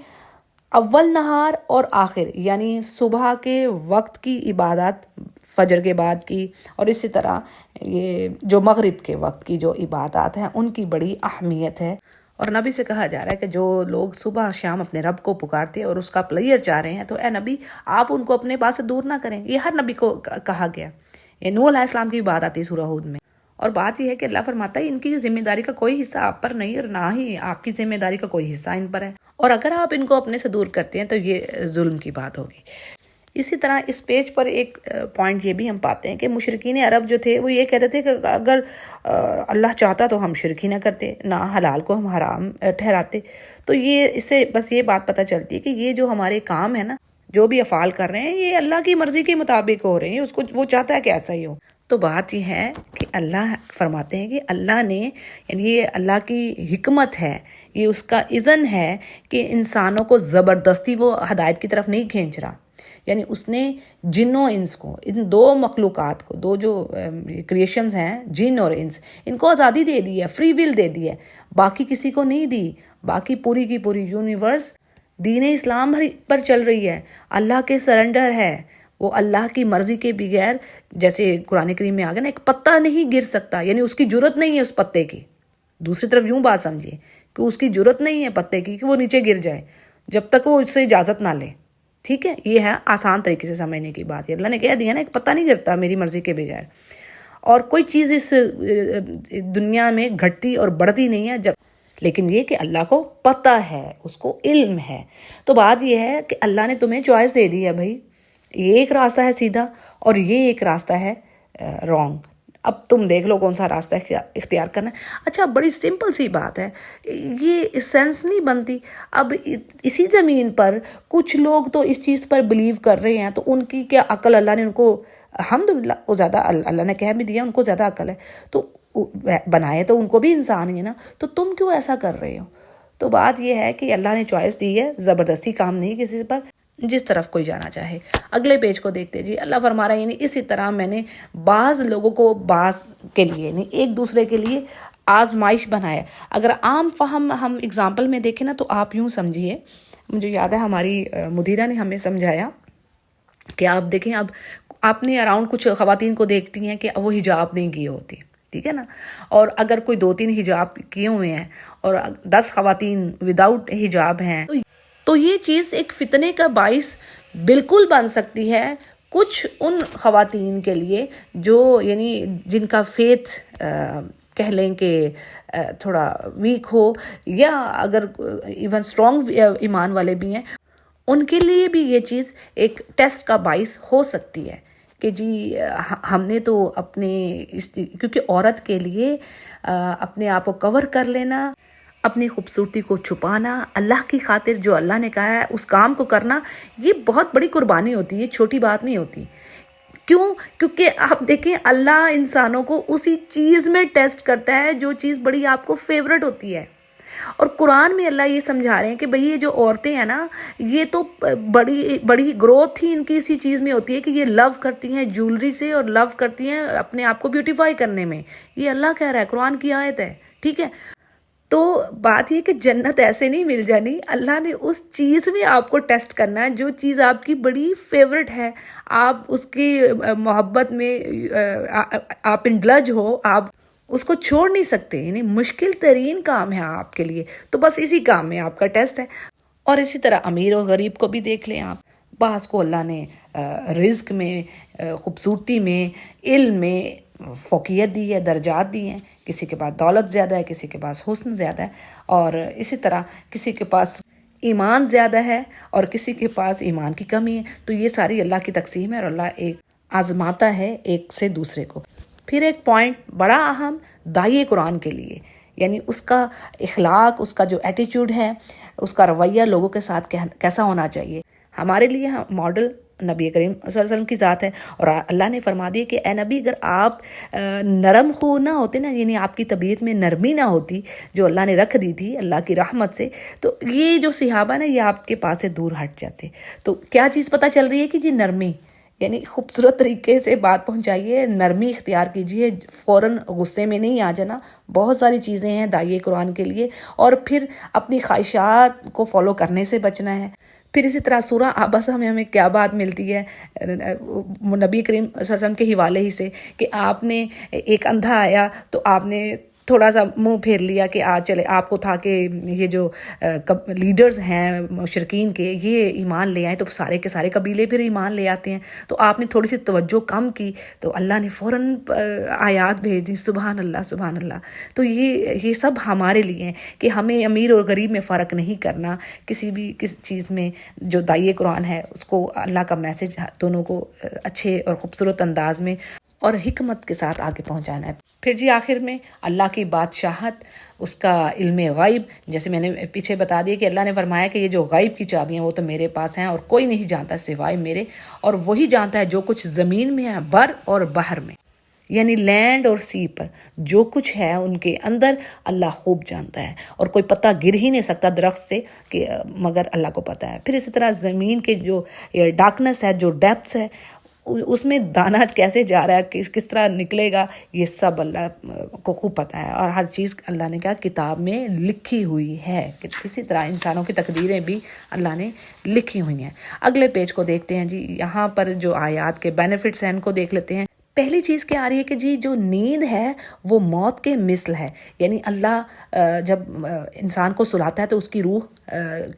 اول نہار اور آخر، یعنی صبح کے وقت کی عبادت، فجر کے بعد کی، اور اسی طرح یہ جو مغرب کے وقت کی جو عبادات ہیں ان کی بڑی اہمیت ہے. اور نبی سے کہا جا رہا ہے کہ جو لوگ صبح شام اپنے رب کو پکارتے ہیں اور اس کا پلیئر چاہ رہے ہیں، تو اے نبی آپ ان کو اپنے پاس سے دور نہ کریں. یہ ہر نبی کو کہا گیا. یہ نوح علیہ السلام کی بات آتی ہے سورہ ہود میں. اور بات یہ ہے کہ اللہ فرماتا ہے ان کی ذمہ داری کا کوئی حصہ آپ پر نہیں، اور نہ ہی آپ کی ذمہ داری کا کوئی حصہ ان پر ہے. اور اگر آپ ان کو اپنے سے دور کرتے ہیں تو یہ ظلم کی بات ہوگی. اسی طرح اس پیج پر ایک پوائنٹ یہ بھی ہم پاتے ہیں کہ مشرکین عرب جو تھے وہ یہ کہتے تھے کہ اگر اللہ چاہتا تو ہم شرک ہی نہ کرتے، نہ حلال کو ہم حرام ٹھہراتے. تو یہ اس سے بس یہ بات پتہ چلتی ہے کہ یہ جو ہمارے کام ہے نا، جو بھی افعال کر رہے ہیں، یہ اللہ کی مرضی کے مطابق ہو رہے ہیں، اس کو وہ چاہتا ہے کہ ایسا ہی ہو. تو بات یہ ہے کہ اللہ فرماتے ہیں کہ اللہ نے، یعنی یہ اللہ کی حکمت ہے، یہ اس کا اذن ہے کہ انسانوں کو زبردستی وہ ہدایت کی طرف نہیں کھینچ رہا. یعنی اس نے جن و انس کو، ان 2 مخلوقات کو، 2 جو کریشنز ہیں جن اور انس، ان کو آزادی دے دی ہے، فری ول دے دی ہے، باقی کسی کو نہیں دی. باقی پوری کی پوری یونیورس دین اسلام پر چل رہی ہے، اللہ کے سرنڈر ہے. وہ اللہ کی مرضی کے بغیر، جیسے قرآن کریم میں آگے نا، ایک پتا نہیں گر سکتا، یعنی اس کی جرت نہیں ہے اس پتے کی. دوسری طرف یوں بات سمجھیے کہ اس کی جرت نہیں ہے پتے کی کہ وہ نیچے گر جائے جب تک وہ اس سے اجازت نہ لے. ٹھیک ہے، یہ ہے آسان طریقے سے سمجھنے کی بات. اللہ نے کہہ دیا نا ایک پتا نہیں گرتا میری مرضی کے بغیر. اور کوئی چیز اس دنیا میں گھٹتی اور بڑھتی نہیں ہے. لیکن یہ کہ اللہ کو پتہ ہے، اس کو علم ہے۔ تو بات یہ ہے کہ اللہ نے تمہیں چوائس دے دی ہے بھائی، یہ ایک راستہ ہے سیدھا اور یہ ایک راستہ ہے رانگ، اب تم دیکھ لو کون سا راستہ اختیار کرنا ہے۔ اچھا، بڑی سمپل سی بات ہے، یہ سینس نہیں بنتی۔ اب اسی زمین پر کچھ لوگ تو اس چیز پر بلیو کر رہے ہیں، تو ان کی کیا عقل اللہ نے ان کو، الحمدللہ وہ زیادہ اللہ نے کہہ بھی دیا ان کو زیادہ عقل ہے، تو بنائے تو ان کو بھی انسان ہی ہے نا، تو تم کیوں ایسا کر رہے ہو؟ تو بات یہ ہے کہ اللہ نے چوائس دی ہے، زبردستی کام نہیں کسی پر، جس طرف کوئی جانا چاہے۔ اگلے پیج کو دیکھتے جی، اللہ فرما رہا ہے یعنی اسی طرح میں نے بعض لوگوں کو بعض کے لیے یعنی ایک دوسرے کے لیے آزمائش بنایا۔ اگر عام فہم ہم اگزامپل میں دیکھیں نا تو آپ یوں سمجھیے، مجھے یاد ہے ہماری مدیرہ نے ہمیں سمجھایا کہ آپ دیکھیں، اب آپ نے اراؤنڈ کچھ خواتین کو دیکھتی ہیں کہ وہ حجاب نہیں کیے ہوتی، ٹھیک ہے نا، اور اگر کوئی 2-3 حجاب کیے ہوئے ہیں اور 10 خواتین وداؤٹ حجاب ہیں تو یہ چیز ایک فتنے کا باعث بالکل بن سکتی ہے کچھ ان خواتین کے لیے جو یعنی جن کا فیتھ کہہ لیں کہ تھوڑا ویک ہو، یا اگر ایون اسٹرانگ ایمان والے بھی ہیں، ان کے لیے بھی یہ چیز ایک ٹیسٹ کا باعث ہو سکتی ہے کہ جی ہم نے تو اپنے کیونکہ عورت کے لیے اپنے آپ کو کور کر لینا، اپنی خوبصورتی کو چھپانا، اللہ کی خاطر جو اللہ نے کہا ہے اس کام کو کرنا، یہ بہت بڑی قربانی ہوتی ہے، چھوٹی بات نہیں ہوتی۔ کیوں؟ کیونکہ آپ دیکھیں اللہ انسانوں کو اسی چیز میں ٹیسٹ کرتا ہے جو چیز بڑی آپ کو فیورٹ ہوتی ہے، اور قرآن میں اللہ یہ سمجھا رہے ہیں کہ بھئی یہ جو عورتیں ہیں نا، یہ تو بڑی گروتھ ہی ان کی اسی چیز میں ہوتی ہے کہ یہ لو کرتی ہیں جولری سے، اور لو کرتی ہیں اپنے آپ کو بیوٹیفائی کرنے میں، یہ اللہ کہہ رہا ہے، قرآن کی آیت ہے، ٹھیک ہے۔ تو بات یہ کہ جنت ایسے نہیں مل جانی، اللہ نے اس چیز میں آپ کو ٹیسٹ کرنا ہے جو چیز آپ کی بڑی فیورٹ ہے، آپ اس کی محبت میں آپ انڈلج ہو، آپ اس کو چھوڑ نہیں سکتے، یعنی مشکل ترین کام ہے آپ کے لیے، تو بس اسی کام میں آپ کا ٹیسٹ ہے۔ اور اسی طرح امیر اور غریب کو بھی دیکھ لیں آپ، بعض کو اللہ نے رزق میں، خوبصورتی میں، علم میں فوقیت دی ہے، درجات دی ہیں، کسی کے پاس دولت زیادہ ہے، کسی کے پاس حسن زیادہ ہے، اور اسی طرح کسی کے پاس ایمان زیادہ ہے اور کسی کے پاس ایمان کی کمی ہے، تو یہ ساری اللہ کی تقسیم ہے، اور اللہ ایک آزماتا ہے ایک سے دوسرے کو۔ پھر ایک پوائنٹ بڑا اہم داعی قرآن کے لیے، یعنی اس کا اخلاق، اس کا جو ایٹیٹیوڈ ہے، اس کا رویہ لوگوں کے ساتھ کیسا ہونا چاہیے۔ ہمارے لیے ماڈل نبی کریم صلی اللہ علیہ وسلم کی ذات ہے، اور اللہ نے فرما دیا کہ اے نبی اگر آپ نرم خو نہ ہوتے نا، یعنی آپ کی طبیعت میں نرمی نہ ہوتی جو اللہ نے رکھ دی تھی اللہ کی رحمت سے، تو یہ جو صحابہ نا یہ آپ کے پاس سے دور ہٹ جاتے۔ تو کیا چیز پتہ چل رہی ہے کہ جی نرمی، یعنی خوبصورت طریقے سے بات پہنچائیے، نرمی اختیار کیجیے، فوراً غصے میں نہیں آ جانا، بہت ساری چیزیں ہیں داعیے قرآن کے لیے، اور پھر اپنی خواہشات کو فالو کرنے سے بچنا ہے۔ پھر اسی طرح سورہ عبسہ میں ہمیں کیا بات ملتی ہے نبی کریم صلی اللہ علیہ وسلم کے حوالے ہی سے، کہ آپ نے ایک اندھا آیا تو آپ نے تھوڑا سا منہ پھیر لیا کہ چلے، آپ کو تھا کہ یہ جو لیڈرز ہیں مشرکین کے یہ ایمان لے آئیں، تو سارے کے سارے قبیلے پھر ایمان لے آتے ہیں، تو آپ نے تھوڑی سی توجہ کم کی تو اللہ نے فوراً آیات بھیج دی، سبحان اللہ سبحان اللہ۔ تو یہ سب ہمارے لیے ہیں کہ ہمیں امیر اور غریب میں فرق نہیں کرنا، کسی چیز میں جو داعیے قرآن ہے اس کو اللہ کا میسج دونوں کو اچھے اور خوبصورت انداز میں اور حکمت کے ساتھ آگے پہنچانا ہے۔ پھر جی آخر میں اللہ کی بادشاہت، اس کا علم غیب، جیسے میں نے پیچھے بتا دیا کہ اللہ نے فرمایا کہ یہ جو غیب کی چابیاں وہ تو میرے پاس ہیں اور کوئی نہیں جانتا سوائے میرے، اور وہی جانتا ہے جو کچھ زمین میں ہے، بر اور بحر میں، یعنی لینڈ اور سی پر جو کچھ ہے ان کے اندر اللہ خوب جانتا ہے، اور کوئی پتہ گر ہی نہیں سکتا درخت سے کہ مگر اللہ کو پتہ ہے۔ پھر اسی طرح زمین کے جو ڈارکنس ہے، جو ڈیپتھس ہے، اس میں دانہ کیسے جا رہا ہے، کس طرح نکلے گا، یہ سب اللہ کو خوب پتہ ہے، اور ہر چیز اللہ نے کہا کتاب میں لکھی ہوئی ہے۔ اسی طرح انسانوں کی تقدیریں بھی اللہ نے لکھی ہوئی ہیں۔ اگلے پیج کو دیکھتے ہیں جی، یہاں پر جو آیات کے بینیفٹس ہیں ان کو دیکھ لیتے ہیں۔ پہلی چیز کیا آ رہی ہے کہ جی جو نیند ہے وہ موت کے مثل ہے، یعنی اللہ جب انسان کو سلاتا ہے تو اس کی روح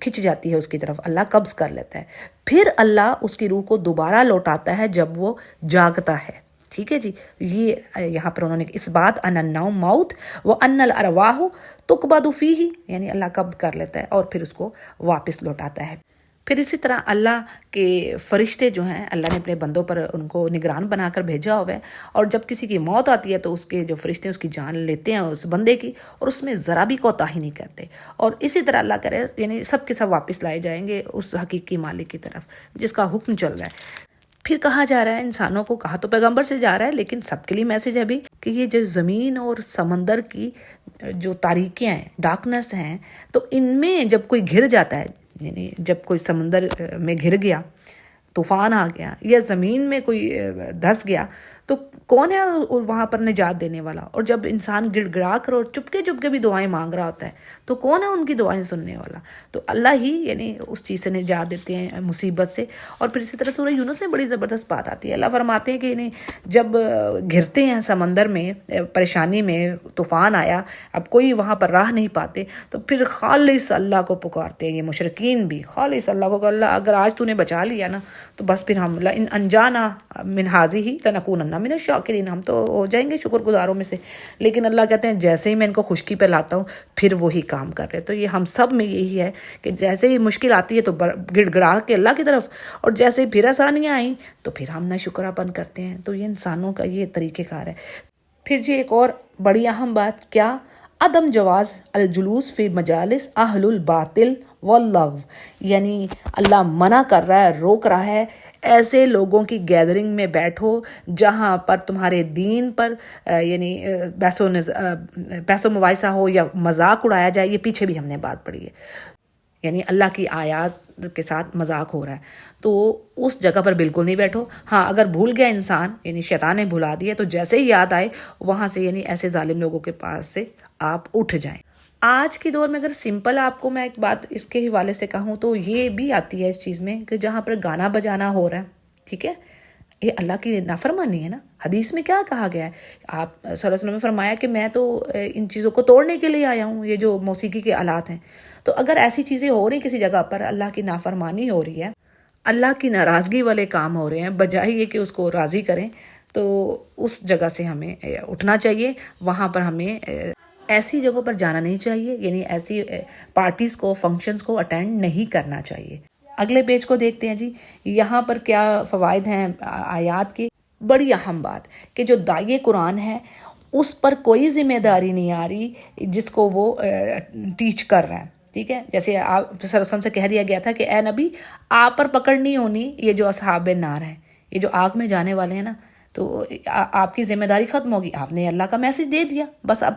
کھنچ جاتی ہے اس کی طرف، اللہ قبض کر لیتا ہے، پھر اللہ اس کی روح کو دوبارہ لوٹاتا ہے جب وہ جاگتا ہے، ٹھیک ہے جی. یہ یہاں پر انہوں نے اس بات ان النوم موت و ان الارواح تقبض فیہ، یعنی اللہ قبض کر لیتا ہے اور پھر اس کو واپس لوٹاتا ہے. پھر اسی طرح اللہ کے فرشتے جو ہیں، اللہ نے اپنے بندوں پر ان کو نگران بنا کر بھیجا ہوا ہے، اور جب کسی کی موت آتی ہے تو اس کے جو فرشتے اس کی جان لیتے ہیں اس بندے کی، اور اس میں ذرا بھی کوتاہی نہیں کرتے. اور اسی طرح اللہ کرے یعنی سب کے سب واپس لائے جائیں گے اس حقیقی مالک کی طرف جس کا حکم چل رہا ہے. پھر کہا جا رہا ہے انسانوں کو، کہا تو پیغمبر سے جا رہا ہے لیکن سب کے لیے میسج ہے بھی، کہ یہ جو زمین اور سمندر کی جو تاریکیاں ہیں، ڈارکنس ہیں، تو ان میں جب کوئی گر جاتا ہے، یعنی جب کوئی سمندر میں گر گیا، طوفان آ گیا، یا زمین میں کوئی دھس گیا، تو کون ہے وہاں پر نجات دینے والا؟ اور جب انسان گڑ گڑا کر اور چپکے بھی دعائیں مانگ رہا ہوتا ہے تو کون ہے ان کی دعائیں سننے والا؟ تو اللہ ہی یعنی اس چیز سے نجات دیتے ہیں، مصیبت سے. اور پھر اسی طرح سورہ یونس میں بڑی زبردست بات آتی ہے. اللہ فرماتے ہیں کہ یعنی جب گرتے ہیں سمندر میں، پریشانی میں، طوفان آیا، اب کوئی وہاں پر راہ نہیں پاتے، تو پھر خالص اللہ کو پکارتے ہیں. یہ مشرکین بھی خالص اللہ کو، اللہ اگر آج تو نے بچا لیا نا تو بس پھر ہم ان انجانا من ہذہ لنکونن من الشاکرین، ہم تو ہو جائیں گے شکر گزاروں میں سے. لیکن اللہ کہتے ہیں جیسے ہی میں ان کو خشکی پہ لاتا ہوں پھر وہی کام کر رہے. تو یہ ہم سب میں یہی ہے کہ جیسے ہی مشکل آتی ہے تو گڑ گڑا کے اللہ کی طرف، اور جیسے ہی پھر آسانیاں آئیں تو پھر ہم نہ شکراپن کرتے ہیں. تو یہ انسانوں کا یہ طریقہ کار ہے. پھر جی ایک اور بڑی اہم بات کیا؟ عدم جواز الجلوس فی مجالس اہل الباطل واللغو، یعنی اللہ منع کر رہا ہے، روک رہا ہے ایسے لوگوں کی گیدرنگ میں بیٹھو جہاں پر تمہارے دین پر یعنی بحث و مباحثہ ہو یا مذاق اڑایا جائے. یہ پیچھے بھی ہم نے بات پڑھی ہے، یعنی اللہ کی آیات کے ساتھ مذاق ہو رہا ہے تو اس جگہ پر بالکل نہیں بیٹھو. ہاں اگر بھول گیا انسان، یعنی شیطان نے بھلا دیا، تو جیسے ہی یاد آئے وہاں سے یعنی ایسے ظالم لوگوں کے پاس سے آپ اٹھ جائیں. آج کے دور میں اگر سمپل آپ کو میں ایک بات اس کے حوالے سے کہوں تو یہ بھی آتی ہے اس چیز میں کہ جہاں پر گانا بجانا ہو رہا ہے، ٹھیک ہے، یہ اللہ کی نافرمانی ہے نا. حدیث میں کیا کہا گیا ہے؟ آپ صلی اللہ علیہ وسلم نے فرمایا کہ میں تو ان چیزوں کو توڑنے کے لیے آیا ہوں، یہ جو موسیقی کے آلات ہیں. تو اگر ایسی چیزیں ہو رہی کسی جگہ پر، اللہ کی نافرمانی ہو رہی ہے، اللہ کی ناراضگی والے کام ہو رہے ہیں، بجائے یہ کہ اس کو راضی کریں، تو اس جگہ سے ہمیں اٹھنا چاہیے. وہاں پر ہمیں ایسی جگہوں پر جانا نہیں چاہیے، یعنی ایسی پارٹیز کو، فنکشنز کو اٹینڈ نہیں کرنا چاہیے. اگلے پیج کو دیکھتے ہیں جی. یہاں پر کیا فوائد ہیں آیات کے؟ بڑی اہم بات کہ جو داعی قرآن ہے اس پر کوئی ذمہ داری نہیں آ رہی جس کو وہ ٹیچ کر رہا ہے، ٹھیک ہے. جیسے آپ صلی اللہ علیہ وسلم سے کہہ دیا گیا تھا کہ اے نبی آپ پر پکڑ نہیں ہونی یہ جو اصحاب نار ہیں، یہ جو آگ میں جانے والے ہیں نا، تو آپ کی ذمہ داری ختم ہوگی. آپ نے اللہ کا میسج دے دیا، بس اب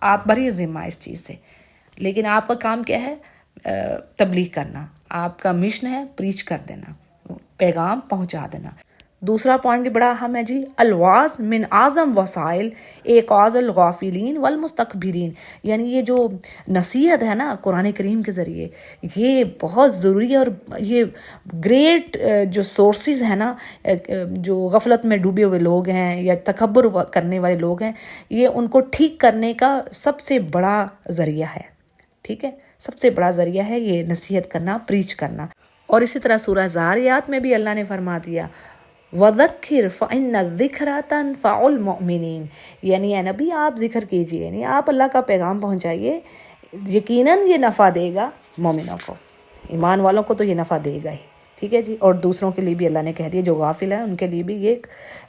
آپ بری ذمہ اس چیز سے. لیکن آپ کا کام کیا ہے؟ تبلیغ کرنا. آپ کا مشن ہے پریچ کر دینا، پیغام پہنچا دینا. دوسرا پوائنٹ بھی بڑا اہم ہے جی، الواز من اعظم وسائل ایقاظ الغافلین والمستکبرین، یعنی یہ جو نصیحت ہے نا قرآن کریم کے ذریعے، یہ بہت ضروری ہے. اور یہ گریٹ جو سورسز ہیں نا، جو غفلت میں ڈوبے ہوئے لوگ ہیں یا تکبر کرنے والے لوگ ہیں، یہ ان کو ٹھیک کرنے کا سب سے بڑا ذریعہ ہے، ٹھیک ہے، سب سے بڑا ذریعہ ہے یہ نصیحت کرنا، پریچ کرنا. اور اسی طرح سورہ زاریات میں بھی اللہ نے فرما دیا وَذَكِّرْ فَإِنَّ الذِّكْرَىٰ تَنفَعُ الْمُؤْمِنِينَ، یعنی اے نبی آپ ذکر کیجئے، یعنی آپ اللہ کا پیغام پہنچائیے، یقیناً یہ نفع دے گا مومنوں کو، ایمان والوں کو تو یہ نفع دے گا ہی، ٹھیک ہے جی. اور دوسروں کے لیے بھی اللہ نے کہہ دیا جو غافل ہیں ان کے لیے بھی یہ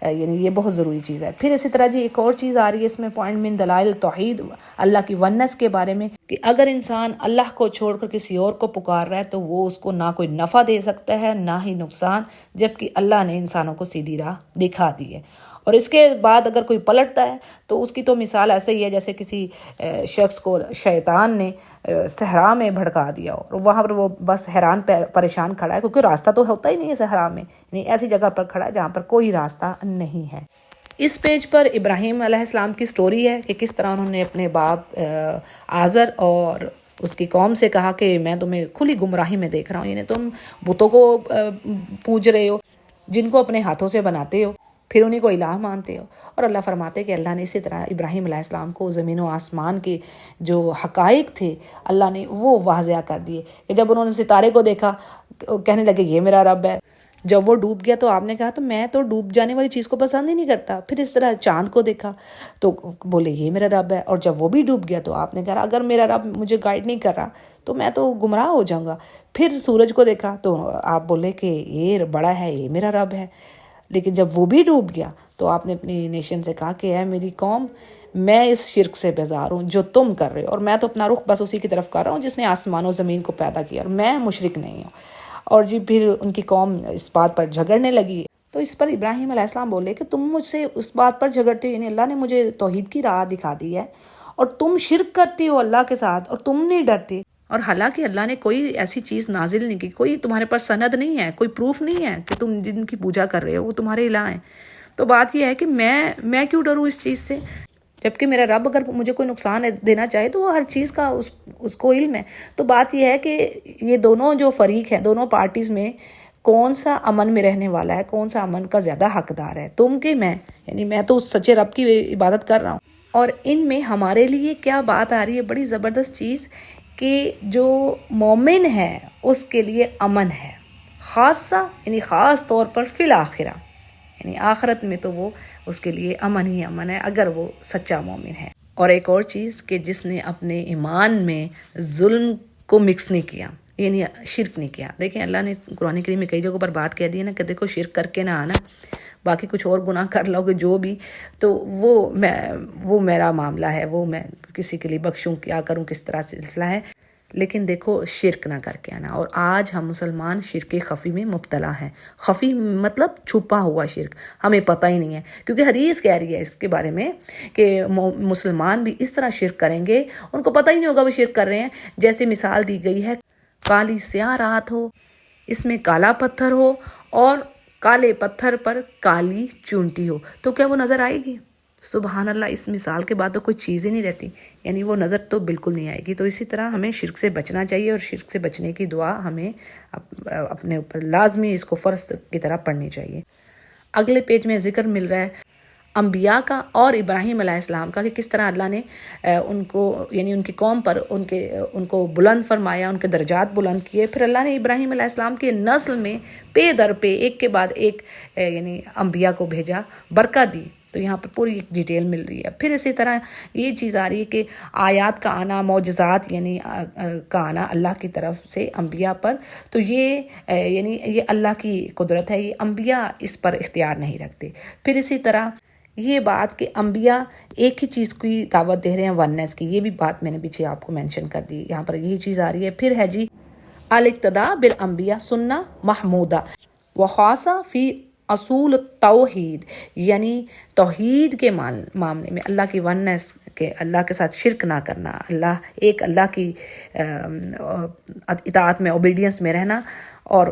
یعنی یہ بہت ضروری چیز ہے. پھر اسی طرح جی ایک اور چیز آ رہی ہے اس میں پوائنٹ من دلائل توحید، اللہ کی ونس کے بارے میں، کہ اگر انسان اللہ کو چھوڑ کر کسی اور کو پکار رہا ہے تو وہ اس کو نہ کوئی نفع دے سکتا ہے نہ ہی نقصان، جبکہ اللہ نے انسانوں کو سیدھی راہ دکھا دی ہے. اور اس کے بعد اگر کوئی پلٹتا ہے تو اس کی تو مثال ایسے ہی ہے جیسے کسی شخص کو شیطان نے صحرا میں بھڑکا دیا اور وہاں پر وہ بس حیران پریشان کھڑا ہے، کیونکہ راستہ تو ہوتا ہی نہیں ہے صحرا میں، یعنی ایسی جگہ پر کھڑا ہے جہاں پر کوئی راستہ نہیں ہے. اس پیج پر ابراہیم علیہ السلام کی سٹوری ہے کہ کس طرح انہوں نے اپنے باپ آزر اور اس کی قوم سے کہا کہ میں تمہیں کھلی گمراہی میں دیکھ رہا ہوں، یعنی تم بتوں کو پوج رہے ہو جن کو اپنے ہاتھوں سے بناتے ہو، پھر انہیں کو الہ مانتے ہو. اور اللہ فرماتے کہ اللہ نے اسی طرح ابراہیم علیہ السلام کو زمین و آسمان کے جو حقائق تھے اللہ نے وہ واضح کر دیے کہ جب انہوں نے ستارے کو دیکھا کہنے لگے یہ میرا رب ہے، جب وہ ڈوب گیا تو آپ نے کہا تو میں تو ڈوب جانے والی چیز کو پسند ہی نہیں کرتا. پھر اس طرح چاند کو دیکھا تو بولے یہ میرا رب ہے. اور جب وہ بھی ڈوب گیا تو آپ نے کہا اگر میرا رب مجھے گائیڈ نہیں کر رہا تو میں تو گمراہ ہو جاؤں گا. پھر سورج کو دیکھا تو آپ بولے کہ یہ بڑا ہے، یہ میرا رب ہے. لیکن جب وہ بھی ڈوب گیا تو آپ نے اپنی نیشن سے کہا کہ اے میری قوم، میں اس شرک سے بیزار ہوں جو تم کر رہے ہو، اور میں تو اپنا رخ بس اسی کی طرف کر رہا ہوں جس نے آسمان و زمین کو پیدا کیا، اور میں مشرک نہیں ہوں. اور جی پھر ان کی قوم اس بات پر جھگڑنے لگی. تو اس پر ابراہیم علیہ السلام بولے کہ تم مجھ سے اس بات پر جھگڑتے ہو، یعنی اللہ نے مجھے توحید کی راہ دکھا دی ہے اور تم شرک کرتی ہو اللہ کے ساتھ اور تم نہیں ڈرتے. اور حالانکہ اللہ نے کوئی ایسی چیز نازل نہیں کی، کوئی تمہارے پاس سند نہیں ہے، کوئی پروف نہیں ہے کہ تم جن کی پوجا کر رہے ہو وہ تمہارے الہ ہیں. تو بات یہ ہے کہ میں کیوں ڈروں اس چیز سے، جبکہ میرا رب اگر مجھے کوئی نقصان دینا چاہے تو وہ ہر چیز کا اس کو علم ہے. تو بات یہ ہے کہ یہ دونوں جو فریق ہیں، دونوں پارٹیز میں کون سا امن میں رہنے والا ہے، کون سا امن کا زیادہ حقدار ہے، تم کہ میں؟ یعنی میں تو اس سچے رب کی عبادت کر رہا ہوں. اور ان میں ہمارے لیے کیا بات آ رہی ہے، بڑی زبردست چیز، کہ جو مومن ہے اس کے لیے امن ہے خاصہ، یعنی خاص طور پر فی الآخرہ، یعنی آخرت میں تو وہ اس کے لیے امن ہی امن ہے اگر وہ سچا مومن ہے. اور ایک اور چیز کہ جس نے اپنے ایمان میں ظلم کو مکس نہیں کیا، یعنی شرک نہیں کیا. دیکھیں اللہ نے قرآن کریم میں کئی جگہوں پر بات کہہ دی ہے نا کہ دیکھو شرک کر کے نہ آنا، باقی کچھ اور گناہ کر لو گے جو بھی تو وہ میرا معاملہ ہے، وہ میں کسی کے لیے بخشوں، کیا کروں، کس طرح سلسلہ ہے، لیکن دیکھو شرک نہ کر کے آنا. اور آج ہم مسلمان شرک خفی میں مبتلا ہیں. خفی مطلب چھپا ہوا شرک، ہمیں پتہ ہی نہیں ہے، کیونکہ حدیث کہہ رہی ہے اس کے بارے میں کہ مسلمان بھی اس طرح شرک کریں گے، ان کو پتہ ہی نہیں ہوگا وہ شرک کر رہے ہیں. جیسے مثال دی گئی ہے، کالی سیاہ رات ہو، اس میں کالا پتھر ہو اور کالے پتھر پر کالی چونٹی ہو، تو کیا وہ نظر آئے گی؟ سبحان اللہ، اس مثال کے بعد تو کوئی چیز ہی نہیں رہتی، یعنی وہ نظر تو بالکل نہیں آئے گی. تو اسی طرح ہمیں شرک سے بچنا چاہیے، اور شرک سے بچنے کی دعا ہمیں اپنے اوپر لازمی اس کو فرض کی طرح پڑھنی چاہیے. اگلے پیج میں ذکر مل رہا ہے انبیاء کا اور ابراہیم علیہ السلام کا، کہ کس طرح اللہ نے ان کو، یعنی ان کی قوم پر ان کو بلند فرمایا، ان کے درجات بلند کیے. پھر اللہ نے ابراہیم علیہ السلام کے نسل میں پے در پے ایک کے بعد ایک یعنی انبیاء کو بھیجا، برکت دی. تو یہاں پر پوری ڈیٹیل مل رہی ہے. پھر اسی طرح یہ چیز آ رہی ہے کہ آیات کا آنا، معجزات یعنی کا آنا اللہ کی طرف سے انبیاء پر، تو یعنی یہ اللہ کی قدرت ہے، یہ انبیاء اس پر اختیار نہیں رکھتے. پھر اسی طرح یہ بات کہ انبیاء ایک ہی چیز کی دعوت دے رہے ہیں، وننس کی، یہ بھی بات میں نے پیچھے آپ کو مینشن کر دی. یہاں پر یہی چیز آ رہی ہے. پھر ہے جی الاقتداء بالانبیاء سنہ محمودہ وخاصہ فی اصول توحید، یعنی توحید کے معاملے میں اللہ کی وننس کے، اللہ کے ساتھ شرک نہ کرنا، اللہ کی اطاعت میں، اوبیڈینس میں رہنا، اور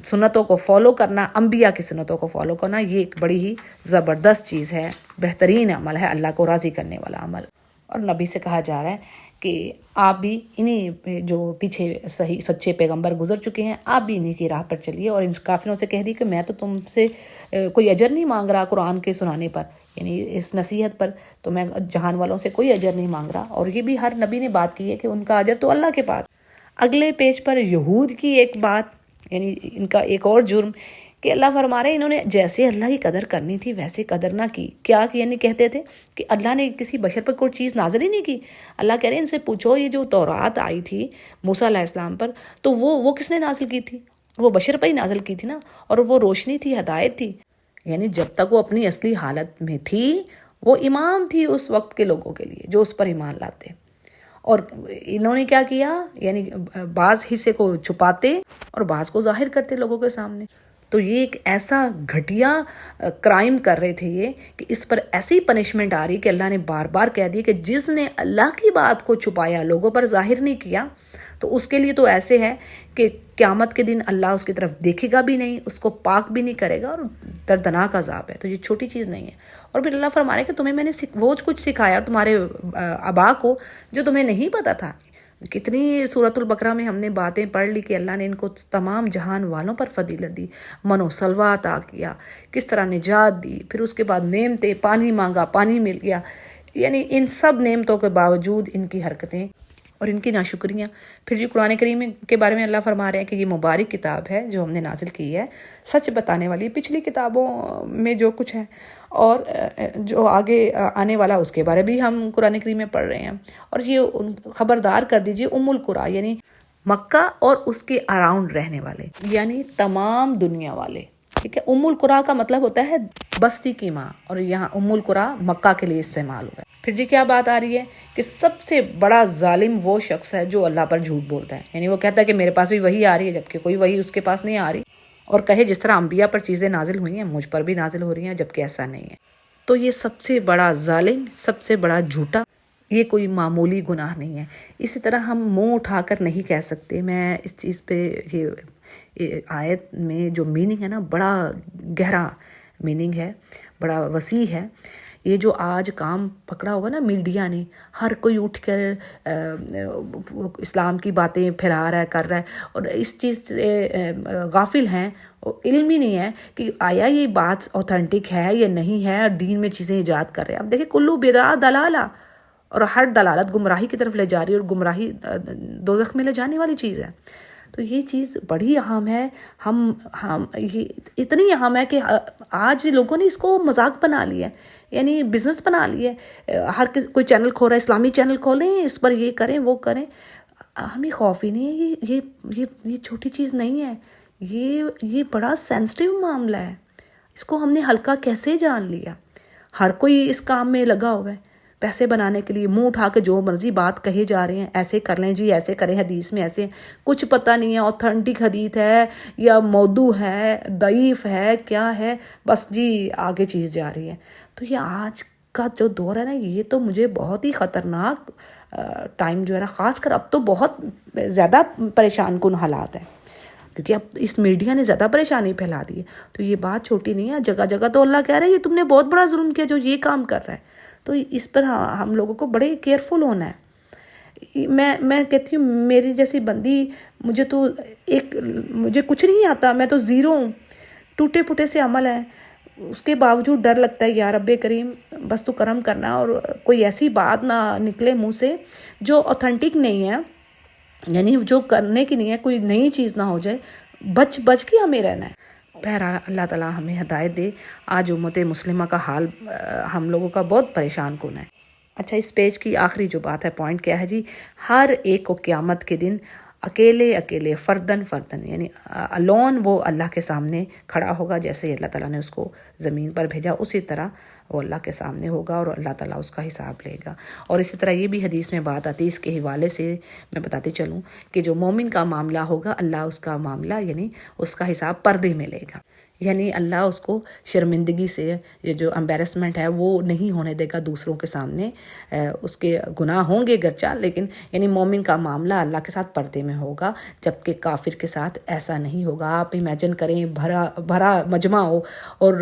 سنتوں کو فالو کرنا، انبیاء کی سنتوں کو فالو کرنا، یہ ایک بڑی ہی زبردست چیز ہے، بہترین عمل ہے، اللہ کو راضی کرنے والا عمل. اور نبی سے کہا جا رہا ہے کہ آپ بھی انہی جو پیچھے صحیح سچے پیغمبر گزر چکے ہیں، آپ بھی انہی کی راہ پر چلیے. اور ان کافروں سے کہہ دی کہ میں تو تم سے کوئی اجر نہیں مانگ رہا قرآن کے سنانے پر، یعنی اس نصیحت پر تو میں جہان والوں سے کوئی اجر نہیں مانگ رہا. اور یہ بھی ہر نبی نے بات کی ہے کہ ان کا اجر تو اللہ کے پاس. اگلے پیج پر یہود کی ایک بات، یعنی ان کا ایک اور جرم کہ اللہ فرما رہے ہیں انہوں نے جیسے اللہ کی قدر کرنی تھی ویسے قدر نہ کی. کیا یعنی کہتے تھے کہ اللہ نے کسی بشر پر کوئی چیز نازل ہی نہیں کی. اللہ کہہ رہے ہیں ان سے پوچھو یہ جو تورات آئی تھی موسیٰ علیہ السلام پر، تو وہ کس نے نازل کی تھی؟ وہ بشر پر ہی نازل کی تھی نا، اور وہ روشنی تھی، ہدایت تھی. یعنی جب تک وہ اپنی اصلی حالت میں تھی وہ امام تھی اس وقت کے لوگوں کے لیے جو اس پر ایمان لاتے. اور انہوں نے کیا کیا، یعنی بعض حصے کو چھپاتے اور بعض کو ظاہر کرتے لوگوں کے سامنے. تو یہ ایک ایسا گھٹیا کرائم کر رہے تھے یہ کہ اس پر ایسی پنشمنٹ آ رہی کہ اللہ نے بار بار کہہ دیا کہ جس نے اللہ کی بات کو چھپایا، لوگوں پر ظاہر نہیں کیا، تو اس کے لیے تو ایسے ہے کہ قیامت کے دن اللہ اس کی طرف دیکھے گا بھی نہیں، اس کو پاک بھی نہیں کرے گا، اور دردناک عذاب ہے. تو یہ چھوٹی چیز نہیں ہے. اور پھر اللہ فرمانے کہ تمہیں میں نے وہ کچھ سکھایا تمہارے آبا کو جو تمہیں نہیں پتا تھا. کتنی سورۃ البقرہ میں ہم نے باتیں پڑھ لی کہ اللہ نے ان کو تمام جہان والوں پر فضیلت دی، من و سلوہ عطا کیا، کس طرح نجات دی. پھر اس کے بعد نعمتیں، پانی مانگا پانی مل گیا. یعنی ان سب نعمتوں کے باوجود ان کی حرکتیں اور ان کی ناشکریاں. پھر جو قرآن کریم کے بارے میں اللہ فرما رہے ہیں کہ یہ مبارک کتاب ہے جو ہم نے نازل کی ہے، سچ بتانے والی. پچھلی کتابوں میں جو کچھ ہے اور جو آگے آنے والا اس کے بارے بھی ہم قرآن کریم میں پڑھ رہے ہیں. اور یہ خبردار کر دیجئے ام القریٰ یعنی مکہ اور اس کے اراؤنڈ رہنے والے، یعنی تمام دنیا والے. ٹھیک ہے، ام القریٰ کا مطلب ہوتا ہے بستی کی ماں، اور یہاں ام القریٰ مکہ کے لیے استعمال ہوا ہے. پھر جی کیا بات آ رہی ہے کہ سب سے بڑا ظالم وہ شخص ہے جو اللہ پر جھوٹ بولتا ہے. یعنی وہ کہتا ہے کہ میرے پاس بھی وحی آ رہی ہے جبکہ کوئی وحی اس کے پاس نہیں آ رہی، اور کہے جس طرح انبیاء پر چیزیں نازل ہوئی ہیں مجھ پر بھی نازل ہو رہی ہیں جبکہ ایسا نہیں ہے. تو یہ سب سے بڑا ظالم، سب سے بڑا جھوٹا، یہ کوئی معمولی گناہ نہیں ہے. اسی طرح ہم منہ اٹھا کر نہیں کہہ سکتے. میں اس چیز پہ یہ آیت میں جو میننگ ہے نا، بڑا گہرا میننگ ہے، بڑا وسیع ہے. یہ جو آج کام پکڑا ہوا نا میڈیا نے، ہر کوئی اٹھ کر اسلام کی باتیں پھیلا رہا ہے، کر رہا ہے، اور اس چیز سے غافل ہیں، علم ہی نہیں ہے کہ آیا یہ بات اوتھینٹک ہے یا نہیں ہے، اور دین میں چیزیں ایجاد کر رہے ہیں. اب دیکھیں کلو بدعہ دلالہ، اور ہر دلالت گمراہی کی طرف لے جا رہی ہے، اور گمراہی دوزخ میں لے جانے والی چیز ہے. تو یہ چیز بڑی اہم ہے. ہم یہ اتنی اہم ہے کہ آج لوگوں نے اس کو مذاق بنا لیا ہے، یعنی بزنس بنا لیا ہے. ہر کوئی چینل کھول رہا ہے، اسلامی چینل کھولیں، اس پر یہ کریں وہ کریں. ہمیں خوف ہی نہیں ہے. یہ چھوٹی چیز نہیں ہے، یہ بڑا سینسٹیو معاملہ ہے. اس کو ہم نے ہلکا کیسے جان لیا؟ ہر کوئی اس کام میں لگا ہوا ہے پیسے بنانے کے لیے. منہ اٹھا کے جو مرضی بات کہے جا رہے ہیں، ایسے کر لیں جی، ایسے کریں، حدیث میں ایسے. کچھ پتہ نہیں ہے اوتھینٹک حدیث ہے یا موضوع ہے، ضعیف ہے، کیا ہے، بس جی آگے چیز جا رہی ہے. تو یہ آج کا جو دور ہے نا، یہ تو مجھے بہت ہی خطرناک ٹائم جو ہے نا، خاص کر اب تو بہت زیادہ پریشان کن حالات ہیں، کیونکہ اب اس میڈیا نے زیادہ پریشانی پھیلا دی ہے. تو یہ بات چھوٹی نہیں ہے. جگہ جگہ تو اللہ کہہ رہا ہے یہ تم نے بہت بڑا ظلم کیا جو یہ کام کر رہا ہے. تو اس پر ہم لوگوں کو بڑے کیئرفل ہونا ہے. میں کہتی ہوں میری جیسی بندی، مجھے کچھ نہیں آتا، میں تو زیرو ہوں، ٹوٹے پھوٹے سے عمل ہیں. اس کے باوجود ڈر لگتا ہے یا رب کریم بس تو کرم کرنا، اور کوئی ایسی بات نہ نکلے منہ سے جو اوتھینٹک نہیں ہے، یعنی جو کرنے کی نہیں ہے، کوئی نئی چیز نہ ہو جائے. بچ کے ہمیں رہنا ہے. بہرحال اللہ تعالیٰ ہمیں ہدایت دے. آج امت مسلمہ کا حال ہم لوگوں کا بہت پریشان کن ہے. اچھا، اس پیج کی آخری جو بات ہے، پوائنٹ کیا ہے جی؟ ہر ایک کو قیامت کے دن اکیلے فردن یعنی الون وہ اللہ کے سامنے کھڑا ہوگا. جیسے اللہ تعالیٰ نے اس کو زمین پر بھیجا، اسی طرح وہ اللہ کے سامنے ہوگا اور اللہ تعالیٰ اس کا حساب لے گا. اور اسی طرح یہ بھی حدیث میں بات آتی ہے، اس کے حوالے سے میں بتاتی چلوں کہ جو مومن کا معاملہ ہوگا، اللہ اس کا معاملہ یعنی اس کا حساب پردے میں لے گا. یعنی اللہ اس کو شرمندگی سے، یہ جو امبیرسمنٹ ہے وہ نہیں ہونے دے گا دوسروں کے سامنے. اس کے گناہ ہوں گے گرچہ، لیکن یعنی مومن کا معاملہ اللہ کے ساتھ پردے میں ہوگا، جبکہ کافر کے ساتھ ایسا نہیں ہوگا. آپ امیجن کریں بھرا مجمع ہو اور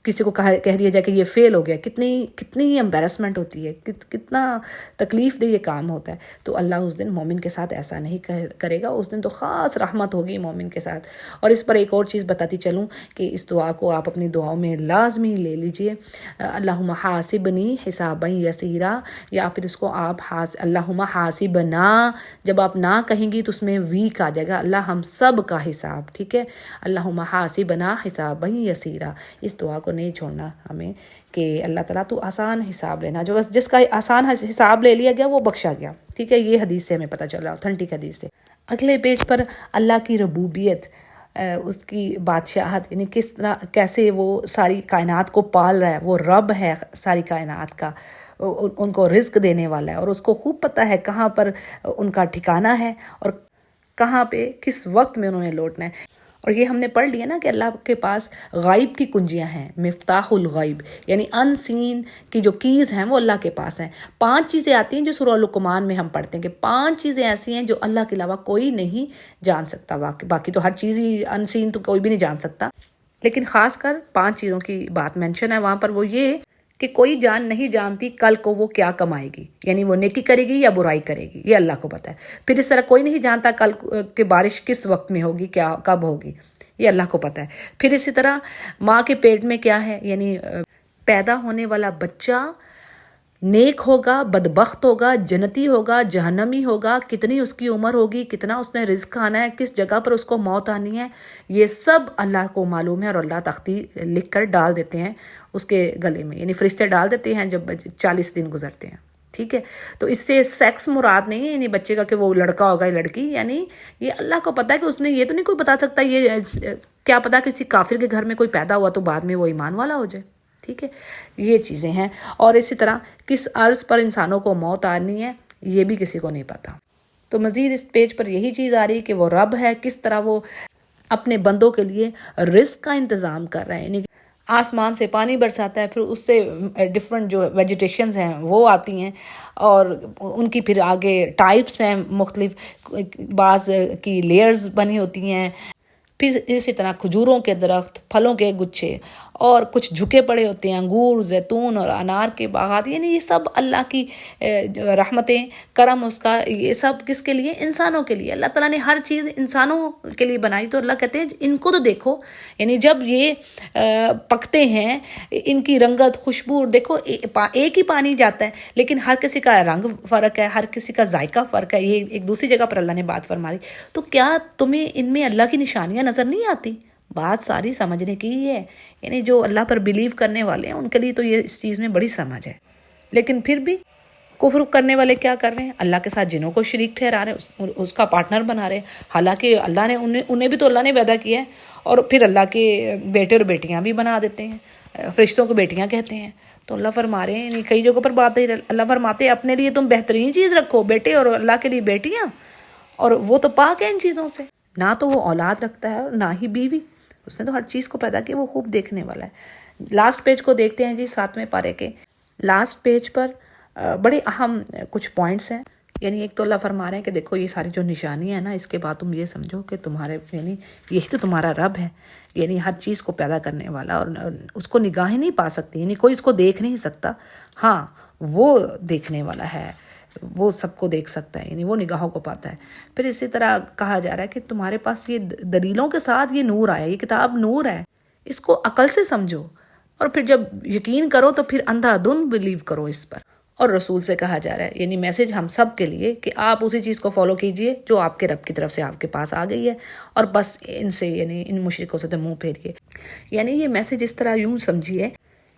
کسی کو کہہ دیا جائے کہ یہ فیل ہو گیا، کتنی امبیرسمنٹ ہوتی ہے، کتنا تکلیف دہ یہ کام ہوتا ہے. تو اللہ اس دن مومن کے ساتھ ایسا نہیں کرے گا. اس دن تو خاص رحمت ہوگی مومن کے ساتھ. اور اس پر ایک اور چیز بتاتی چلوں کہ اس دعا کو آپ اپنی دعاؤں میں لازمی لے لیجئے. اللہم حاسبنی حسابا یسیرا، یا پھر اس کو آپ اللہم حاسبنا، جب آپ نہ کہیں گی تو اس میں ویک آ جائے گا، اللہ ہم سب کا حساب. ٹھیک ہے، اللہم حاسبنا حسابا یسیرا. اس دعا کو نہیں چھوڑنا ہمیں کہ اللہ تعالیٰ تو آسان حساب لینا. جو بس جس کا آسان حساب لے لیا گیا وہ بخشا گیا. ٹھیک ہے، یہ حدیث سے ہمیں پتہ چل رہا، اوتھینٹک حدیث سے. اگلے پیج پر اللہ کی ربوبیت، اس کی بادشاہت، یعنی کس طرح کیسے وہ ساری کائنات کو پال رہا ہے. وہ رب ہے ساری کائنات کا، ان کو رزق دینے والا ہے، اور اس کو خوب پتہ ہے کہاں پر ان کا ٹھکانہ ہے اور کہاں پہ کس وقت میں انہوں نے لوٹنا ہے. اور یہ ہم نے پڑھ لیا نا کہ اللہ کے پاس غائب کی کنجیاں ہیں، مفتاح الغیب، یعنی ان سین کی جو کیز ہیں وہ اللہ کے پاس ہیں. 5 چیزیں آتی ہیں جو سورہ لقمان میں ہم پڑھتے ہیں کہ 5 چیزیں ایسی ہیں جو اللہ کے علاوہ کوئی نہیں جان سکتا. باقی تو ہر چیز ہی ان سین تو کوئی بھی نہیں جان سکتا، لیکن خاص کر 5 چیزوں کی بات مینشن ہے وہاں پر. وہ یہ کہ کوئی جان نہیں جانتی کل کو وہ کیا کمائے گی، یعنی وہ نیکی کرے گی یا برائی کرے گی، یہ اللہ کو پتہ ہے. پھر اس طرح کوئی نہیں جانتا کل کہ بارش کس وقت میں ہوگی، کیا کب ہوگی، یہ اللہ کو پتہ ہے. پھر اسی طرح ماں کے پیٹ میں کیا ہے، یعنی پیدا ہونے والا بچہ نیک ہوگا، بدبخت ہوگا، جنتی ہوگا، جہنمی ہوگا، کتنی اس کی عمر ہوگی، کتنا اس نے رزق آنا ہے، کس جگہ پر اس کو موت آنی ہے، یہ سب اللہ کو معلوم ہے، اور اللہ تختی لکھ کر ڈال دیتے ہیں اس کے گلے میں، یعنی فرشتے ڈال دیتے ہیں جب 40 دن گزرتے ہیں. ٹھیک ہے. تو اس سے سیکس مراد نہیں ہے، یعنی بچے کا کہ وہ لڑکا ہوگا یا لڑکی، یعنی یہ اللہ کو پتہ ہے کہ اس نے، یہ تو نہیں کوئی بتا سکتا، یہ کیا پتا کسی کافر کے گھر میں کوئی پیدا ہوا تو بعد میں وہ ایمان والا ہو جائے. ٹھیک ہے. یہ چیزیں ہیں. اور اسی طرح کس عرض پر انسانوں کو موت آنی ہے یہ بھی کسی کو نہیں پتا. تو مزید اس پیج پر یہی چیز آ رہی ہے کہ وہ رب ہے، کس طرح وہ اپنے بندوں کے لیے رزق کا انتظام کر رہا ہے، یعنی آسمان سے پانی برساتا ہے، پھر اس سے ڈفرینٹ جو ویجیٹیشنز ہیں وہ آتی ہیں، اور ان کی پھر آگے ٹائپس ہیں مختلف، بعض کی لیئرز بنی ہوتی ہیں، پھر اسی طرح کھجوروں کے درخت، پھلوں کے گچھے، اور کچھ جھکے پڑے ہوتے ہیں، انگور، زیتون اور انار کے باغات، یعنی یہ سب اللہ کی رحمتیں، کرم اس کا، یہ سب کس کے لیے؟ انسانوں کے لیے. اللہ تعالیٰ نے ہر چیز انسانوں کے لیے بنائی. تو اللہ کہتے ہیں ان کو تو دیکھو، یعنی جب یہ پکتے ہیں، ان کی رنگت، خوشبو دیکھو، ایک ہی پانی جاتا ہے لیکن ہر کسی کا رنگ فرق ہے، ہر کسی کا ذائقہ فرق ہے. یہ ایک دوسری جگہ پر اللہ نے بات فرمائی. تو کیا تمہیں ان میں اللہ کی نشانیاں نظر نہیں آتی؟ بات ساری سمجھنے کی ہی ہے. یعنی جو اللہ پر بلیو کرنے والے ہیں ان کے لیے تو یہ اس چیز میں بڑی سمجھ ہے. لیکن پھر بھی کفر کرنے والے کیا کر رہے ہیں؟ اللہ کے ساتھ جنوں کو شریک ٹھہرا رہے ہیں، اس کا پارٹنر بنا رہے ہیں. حالانکہ اللہ نے انہیں بھی تو اللہ نے پیدا کیا ہے، اور پھر اللہ کے بیٹے اور بیٹیاں بھی بنا دیتے ہیں، فرشتوں کو بیٹیاں کہتے ہیں. تو اللہ فرما رہے ہیں، یعنی کئی جگہوں پر بات ہے، اللہ فرماتے ہیں اپنے لیے تم بہترین چیز رکھو، بیٹے، اور اللہ کے لیے بیٹیاں، اور وہ تو پاک ہے ان چیزوں سے. نہ تو وہ اولاد رکھتا ہے اور نہ ہی بیوی، اس نے تو ہر چیز کو پیدا کیا، وہ خوب دیکھنے والا ہے. لاسٹ پیج کو دیکھتے ہیں جی، 7ویں پارے کے لاسٹ پیج پر بڑے اہم کچھ پوائنٹس ہیں. یعنی ایک تو اللہ فرما رہے ہیں کہ دیکھو یہ ساری جو نشانی ہے نا، اس کے بعد تم یہ سمجھو کہ تمہارے، یعنی یہی تو تمہارا رب ہے، یعنی ہر چیز کو پیدا کرنے والا، اور اس کو نگاہیں نہیں پا سکتی، یعنی کوئی اس کو دیکھ نہیں سکتا. ہاں وہ دیکھنے والا ہے، وہ سب کو دیکھ سکتا ہے، یعنی وہ نگاہوں کو پاتا ہے. پھر اسی طرح کہا جا رہا ہے کہ تمہارے پاس یہ دلیلوں کے ساتھ یہ نور آیا، یہ کتاب نور ہے، اس کو عقل سے سمجھو، اور پھر جب یقین کرو تو پھر اندھا دھند بلیو کرو اس پر. اور رسول سے کہا جا رہا ہے، یعنی میسج ہم سب کے لیے، کہ آپ اسی چیز کو فالو کیجئے جو آپ کے رب کی طرف سے آپ کے پاس آ گئی ہے، اور بس ان سے، یعنی ان مشرکوں سے تو منہ پھیریے. یعنی یہ میسج اس طرح یوں سمجھیے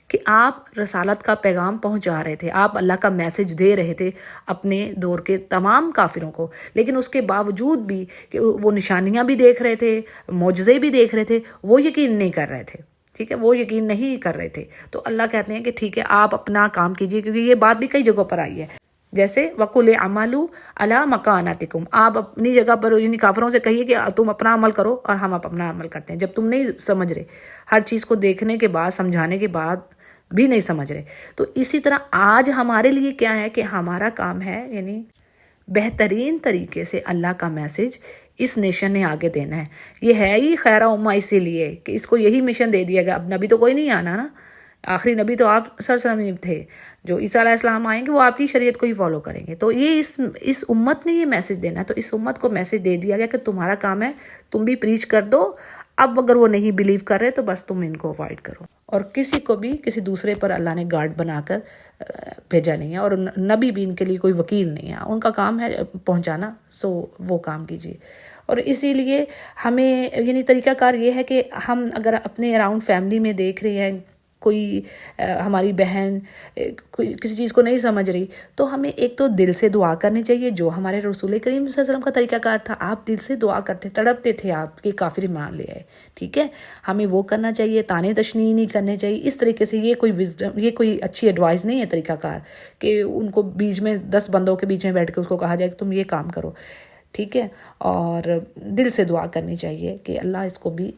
کہ آپ رسالت کا پیغام پہنچا رہے تھے، آپ اللہ کا میسج دے رہے تھے اپنے دور کے تمام کافروں کو، لیکن اس کے باوجود بھی کہ وہ نشانیاں بھی دیکھ رہے تھے، معجزے بھی دیکھ رہے تھے، وہ یقین نہیں کر رہے تھے. ٹھیک ہے، وہ یقین نہیں کر رہے تھے. تو اللہ کہتے ہیں کہ ٹھیک ہے، آپ اپنا کام کیجئے، کیونکہ یہ بات بھی کئی جگہوں پر آئی ہے، جیسے وَقُلِ اعْمَلُوا عَلَىٰ مَكَانَتِكُمْ، آپ اپنی جگہ پر، یعنی کافروں سے کہیے کہ تم اپنا عمل کرو اور ہم اپنا عمل کرتے ہیں. جب تم نہیں سمجھ رہے، ہر چیز کو دیکھنے کے بعد، سمجھانے کے بعد بھی نہیں سمجھ رہے، تو اسی طرح آج ہمارے لیے کیا ہے کہ ہمارا کام ہے، یعنی بہترین طریقے سے اللہ کا میسج اس نیشن نے آگے دینا ہے. یہ ہے ہی خیر امہ اسی لیے کہ اس کو یہی مشن دے دیا گیا. اب نبی تو کوئی نہیں آنا نا، آخری نبی تو آپ سرسلم تھے، جو عیسیٰ علیہ السلام آئیں گے وہ آپ کی شریعت کو ہی فالو کریں گے. تو یہ اس امت نے یہ میسج دینا ہے. تو اس امت کو میسج دے دیا گیا کہ تمہارا کام ہے، تم بھی پریچ کر دو. اب اگر وہ نہیں بلیو کر رہے تو بس تم ان کو اوائڈ کرو. اور کسی کو بھی کسی دوسرے پر اللہ نے گارڈ بنا کر بھیجا نہیں ہے، اور نبی بھی ان کے لیے کوئی وکیل نہیں ہے. ان کا کام ہے پہنچانا، سو وہ کام کیجیے. اور اسی لیے ہمیں، یعنی طریقہ کار یہ ہے کہ ہم اگر اپنے اراؤنڈ فیملی میں دیکھ رہے ہیں کوئی ہماری بہن کوئی کسی چیز کو نہیں سمجھ رہی، تو ہمیں ایک تو دل سے دعا کرنی چاہیے، جو ہمارے رسول کریم صلی اللہ علیہ وسلم کا طریقہ کار تھا. آپ دل سے دعا کرتے، تڑپتے تھے آپ کے کافر مان لے آئے. ٹھیک ہے، ہمیں وہ کرنا چاہیے، تانے تشنیع نہیں کرنے چاہیے اس طریقے سے. یہ کوئی وزڈم، یہ کوئی اچھی ایڈوائز نہیں ہے طریقہ کار کہ ان کو بیچ میں 10 بندوں کے بیچ میں بیٹھ کے اس کو کہا جائے کہ تم یہ کام کرو. ٹھیک ہے، اور دل سے دعا کرنی چاہیے کہ اللہ اس کو بھی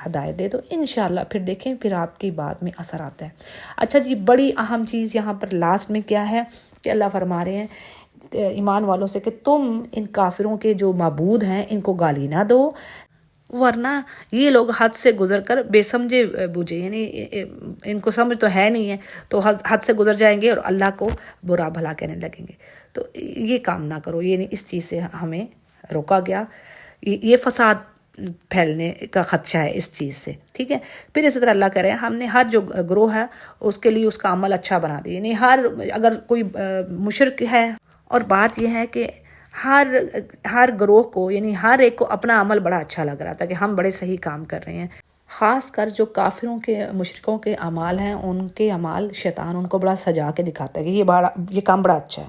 ہدایت دے. تو انشاءاللہ پھر دیکھیں، پھر آپ کی بات میں اثر آتا ہے. اچھا جی، بڑی اہم چیز یہاں پر لاسٹ میں کیا ہے کہ اللہ فرما رہے ہیں ایمان والوں سے کہ تم ان کافروں کے جو معبود ہیں ان کو گالی نہ دو، ورنہ یہ لوگ حد سے گزر کر بے سمجھے بوجھے، یعنی ان کو سمجھ تو ہے نہیں ہے، تو حد سے گزر جائیں گے اور اللہ کو برا بھلا کہنے لگیں گے. تو یہ کام نہ کرو، یعنی اس چیز سے ہمیں روکا گیا. یہ فساد پھیلنے کا خدشہ ہے اس چیز سے. ٹھیک ہے. پھر اسی طرح اللہ کرے ہم نے ہر جو گروہ ہے اس کے لیے اس کا عمل اچھا بنا دیا. یعنی اگر کوئی مشرک ہے، اور بات یہ ہے کہ ہر گروہ کو، یعنی ہر ایک کو اپنا عمل بڑا اچھا لگ رہا تھا کہ ہم بڑے صحیح کام کر رہے ہیں. خاص کر جو کافروں کے، مشرکوں کے اعمال ہیں، ان کے اعمال شیطان ان کو بڑا سجا کے دکھاتا ہے کہ یہ کام بڑا اچھا ہے،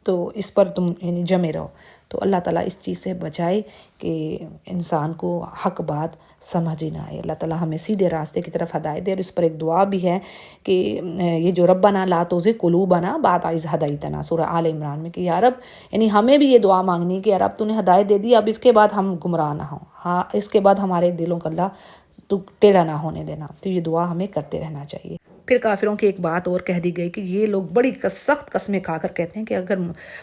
تو اس پر تم یعنی جمے رہو. تو اللہ تعالیٰ اس چیز سے بچائے کہ انسان کو حق بات سمجھ ہی نہ آئے. اللہ تعالیٰ ہمیں سیدھے راستے کی طرف ہدایت دے. اور اس پر ایک دعا بھی ہے کہ یہ جو ربنا لا تزغ قلوبنا بعد اذ ہدیتنا، سورہ آل عمران میں، کہ یا رب، یعنی ہمیں بھی یہ دعا مانگنی ہے کہ یا رب تو نے ہدایت دے دی، اب اس کے بعد ہم گمراہ نہ ہوں. ہاں، اس کے بعد ہمارے دلوں کا اللہ تو ٹیڑھا نہ ہونے دینا. تو یہ دعا ہمیں کرتے رہنا چاہیے. پھر کافروں کی ایک بات اور کہہ دی گئی کہ یہ لوگ بڑی سخت قسمیں کھا کر کہتے ہیں کہ اگر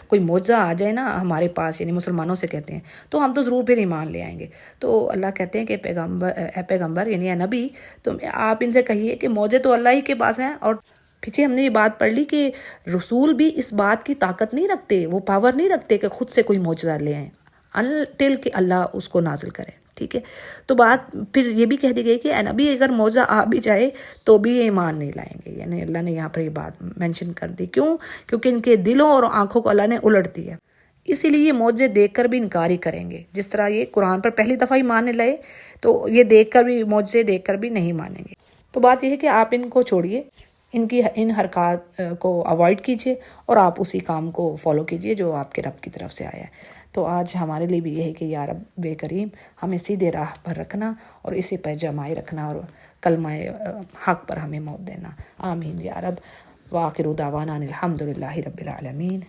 کوئی معجزہ آ جائے نا ہمارے پاس، یعنی مسلمانوں سے کہتے ہیں، تو ہم تو ضرور پھر ایمان لے آئیں گے. تو اللہ کہتے ہیں کہ پیغمبر یعنی نبی، تو آپ ان سے کہیے کہ معجزے تو اللہ ہی کے پاس ہیں. اور پیچھے ہم نے یہ بات پڑھ لی کہ رسول بھی اس بات کی طاقت نہیں رکھتے، وہ پاور نہیں رکھتے کہ خود سے کوئی معجزہ لے آئیں انٹل کہ اللہ اس کو نازل کرے. ٹھیک ہے. تو بات پھر یہ بھی کہہ دی گئی کہ اے نبی، اگر معجزہ آ بھی جائے تو بھی ایمان نہیں لائیں گے. یعنی اللہ نے یہاں پر یہ بات مینشن کر دی. کیوں؟ کیونکہ ان کے دلوں اور آنکھوں کو اللہ نے الٹ دیا. اسی لیے یہ معجزے دیکھ کر بھی انکار ہی کریں گے. جس طرح یہ قرآن پر پہلی دفعہ ہی ماننے لگے، تو یہ دیکھ کر بھی، معجزے دیکھ کر بھی نہیں مانیں گے. تو بات یہ ہے کہ آپ ان کو چھوڑیے، ان حرکات کو اوائڈ کیجیے، اور آپ اسی کام کو فالو کیجیے جو آپ کے رب کی طرف سے آیا ہے. تو آج ہمارے لیے بھی یہ ہے کہ یا رب بے کریم ہمیں سیدھے راہ پر رکھنا اور اسی پر جمائے رکھنا، اور کلمہ حق پر ہمیں موت دینا. آمین یا رب. وآخر دعوانا الحمد للہ رب العالمین.